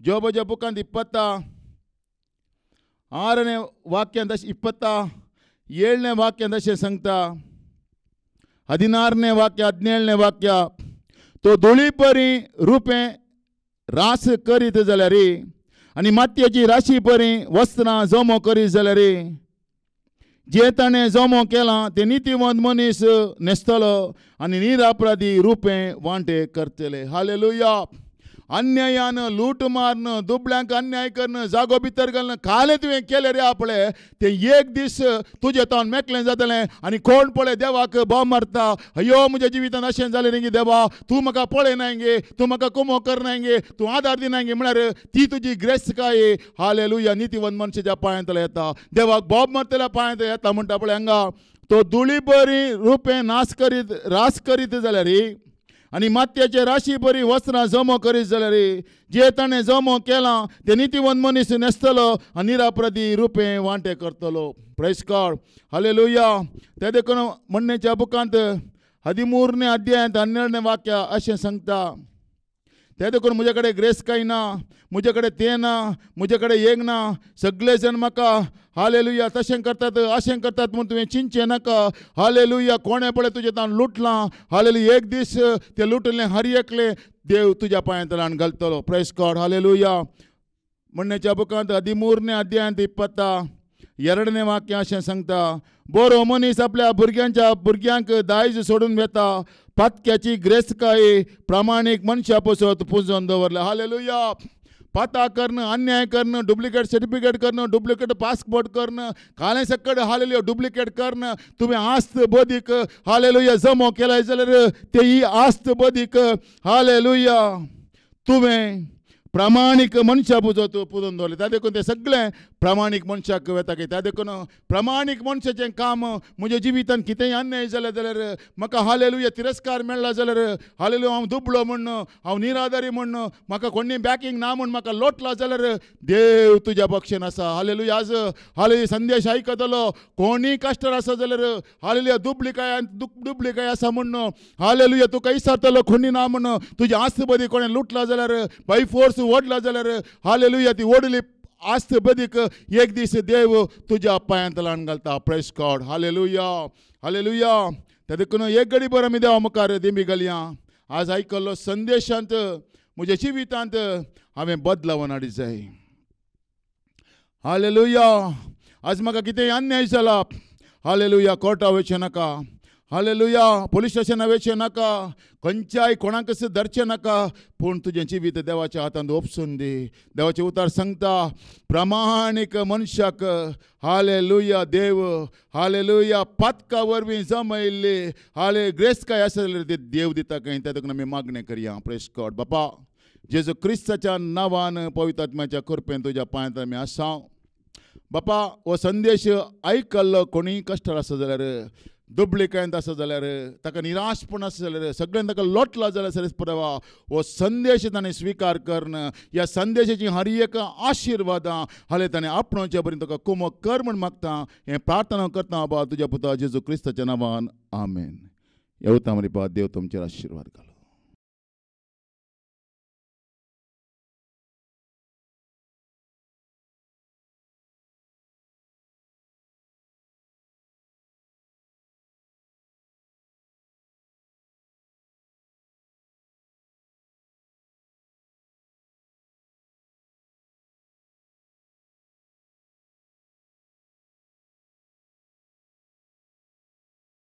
योबाच्या बुकांत 26 वाक्यांत 27 वाक्यांत अशें सांगता. 16 वाक्य 17 वाक्य तो धुळी परी रुपें रास करीत जाल्यार आनी मातयेची राशी परी वस्त्रां जमो करीत जाल्यार जे ताणें जमो केलां ते नितीवंत मनीस न्हेसतलो आनी निरापराधी रुपें वांटे करतले. हालेलुया. अन्यायान लूट मारन दुबळ्यांक अन्याय करन जागो भितर घालन खालें तुवें केलें रे आपले ते एक दीस तुजें तोंड मेकलें जातलें आनी कोण पळय देवाक बोब मारता. अयो म्हज्या जिवितांत अशें जालें रे गे देवा. तूं म्हाका पळयनाय गे. तूं म्हाका कुमो करनाय गे. तूं आदार दिनाय गे म्हळ्यार ती तुजी ग्रेस काय. हालेलुया. नितीवंत मनशाच्या पांयांत येता. देवाक बोब मारतल्या पांयांत येता म्हणटा पळय हांगा तो धुळी बरी रुपें रास करीत जाल्यार आनी मातयेचे राशी बरी वस्त्रां जमो करीत जाल्यार जे ताणें जमो केलां ते नितीवंत मनीस न्हेसतलो आनी निरापराधी रुपें वांटे करतलो. Praise God. हालेलुया. ते देखून म्हणणेच्या बुकांत 13ನೇ अध्यायांत 12ನೇ वाक्य अशें सांगता, ते देखून मुजे कडेन ग्रेस काय ना, मुजे कडेन तें ना, मुजे कडेन हें ना, सगळे जण म्हाका हालेलुया तशें करतात अशें करतात म्हणून तुवें चिंतचें नाका. हालेलुया कोणें पळय तुजें तान लुटलां, हालेलुया एक दीस तें लुटलें हरी एकलें देव तुज्या पांयां तलान घालतलो. Praise God. हालेलुया. म्हणण्याच्या बुकांत 13ನೇ अध्यायांत 22ನೇ वाक्य अशें सांगता, बरो मनीस आपल्या भुरग्यांक दायज सोडून वेता, पातक्याची ग्रेसकाय प्रामाणीक मनशा पसत पुजोवन दवरल्या. हालेलुया. पाता करणं, अन्याय करणं, डुप्लिकेट सर्टिफिकेट करणं, डुप्लिकेट पासपोर्ट करणं, काले सकट हालेलुया डुप्लिकेट करणं, तुवें आस्त बदीक हालेलुया जमो केलाय जाल्यार ते ही आस्त बदीक हालेलुया तुवें प्रामाणीक मनशा पुजोवन दवरलें. त्या देखून ते सगळें प्रामाणीक मनशाक वेता की त्या देखून प्रामाणीक मनशाचें काम म्हज्या जिवितांत कितेंय अन्याय जालें जाल्यार म्हाका हालेलुया तिरस्कार मेळ्ळा जाल्यार हालेलुया हांव दुबळो म्हण, हांव निराधारी म्हण, म्हाका कोणी बॅकींग ना म्हण म्हाका लोटला जाल्यार देव तुज्या पक्षान आसा. हालेलुया. आज हालेलुया संदेश आयकतलो कोणीय कास्टर आसा जाल्यार हालेलुया दुबळीकाय आसा म्हण हालेलुया तुका विचारतलो कोणी ना म्हण, तुजी आस्त बदी कोणें लुटला जाल्यार बाय फोर्स ओडला जाल्यार हालेलुया ती ओडली आस्त बदीक एक दीस देव तुज्या पांयां तलान घालता. Praise God. हालेलुया. हालेलुया. त्या देखून एक घडी भर आमी देवा मुखार देंबी घालया. आज आयकल्लो संदेशांत म्हज्या जिवितांत हांवें बदलावन हाडीत जाय. हालेलुया. आज म्हाका कितेंय अन्याय जाला, हालेलुया कोर्टा वयचें नाका, हालेलुया पुलीस स्टेशनार वयचें नाका, खंयच्याय कोणाक धरचें नाका, पूण तुजें जिवीत देवाच्या हातांत ओपसून दी. देवाचे उतार सांगता प्रामाणीक मनशाक हालेलुया देव हालेलुया पातका वरवीं जमयल्ली हाले ग्रेस काय आसा जाल्यार ते देव दिता खंय. त्या देखून आमी मागणें करया. Praise God. बापा जेजू क्रिस्ताच्या नांवान पवित्र आत्म्याच्या कृपेन तुज्या पांयांत आमी आसा. बापा हो संदेश आयकल्लो कोणीय कश्टार आसा जाल्यार, दुबळीकायेंत आसा जाल्यार, ताका निराशपण आसा जाल्यार, सगळ्यांनी ताका लोटला जाल्यार सर प्रभा हो संदेश ताणें स्विकार करण, ह्या संदेशाची हर एक आशिर्वादां हाले ताणें आपणोवचे पर्यंत तुका कुमक कर म्हण मागता. हें प्रार्थना करता बाबा तुज्या पुता जेजू क्रिस्ताच्या नांवान. आमेन. येवता मरे देव तुमचेर आशिर्वाद घाल.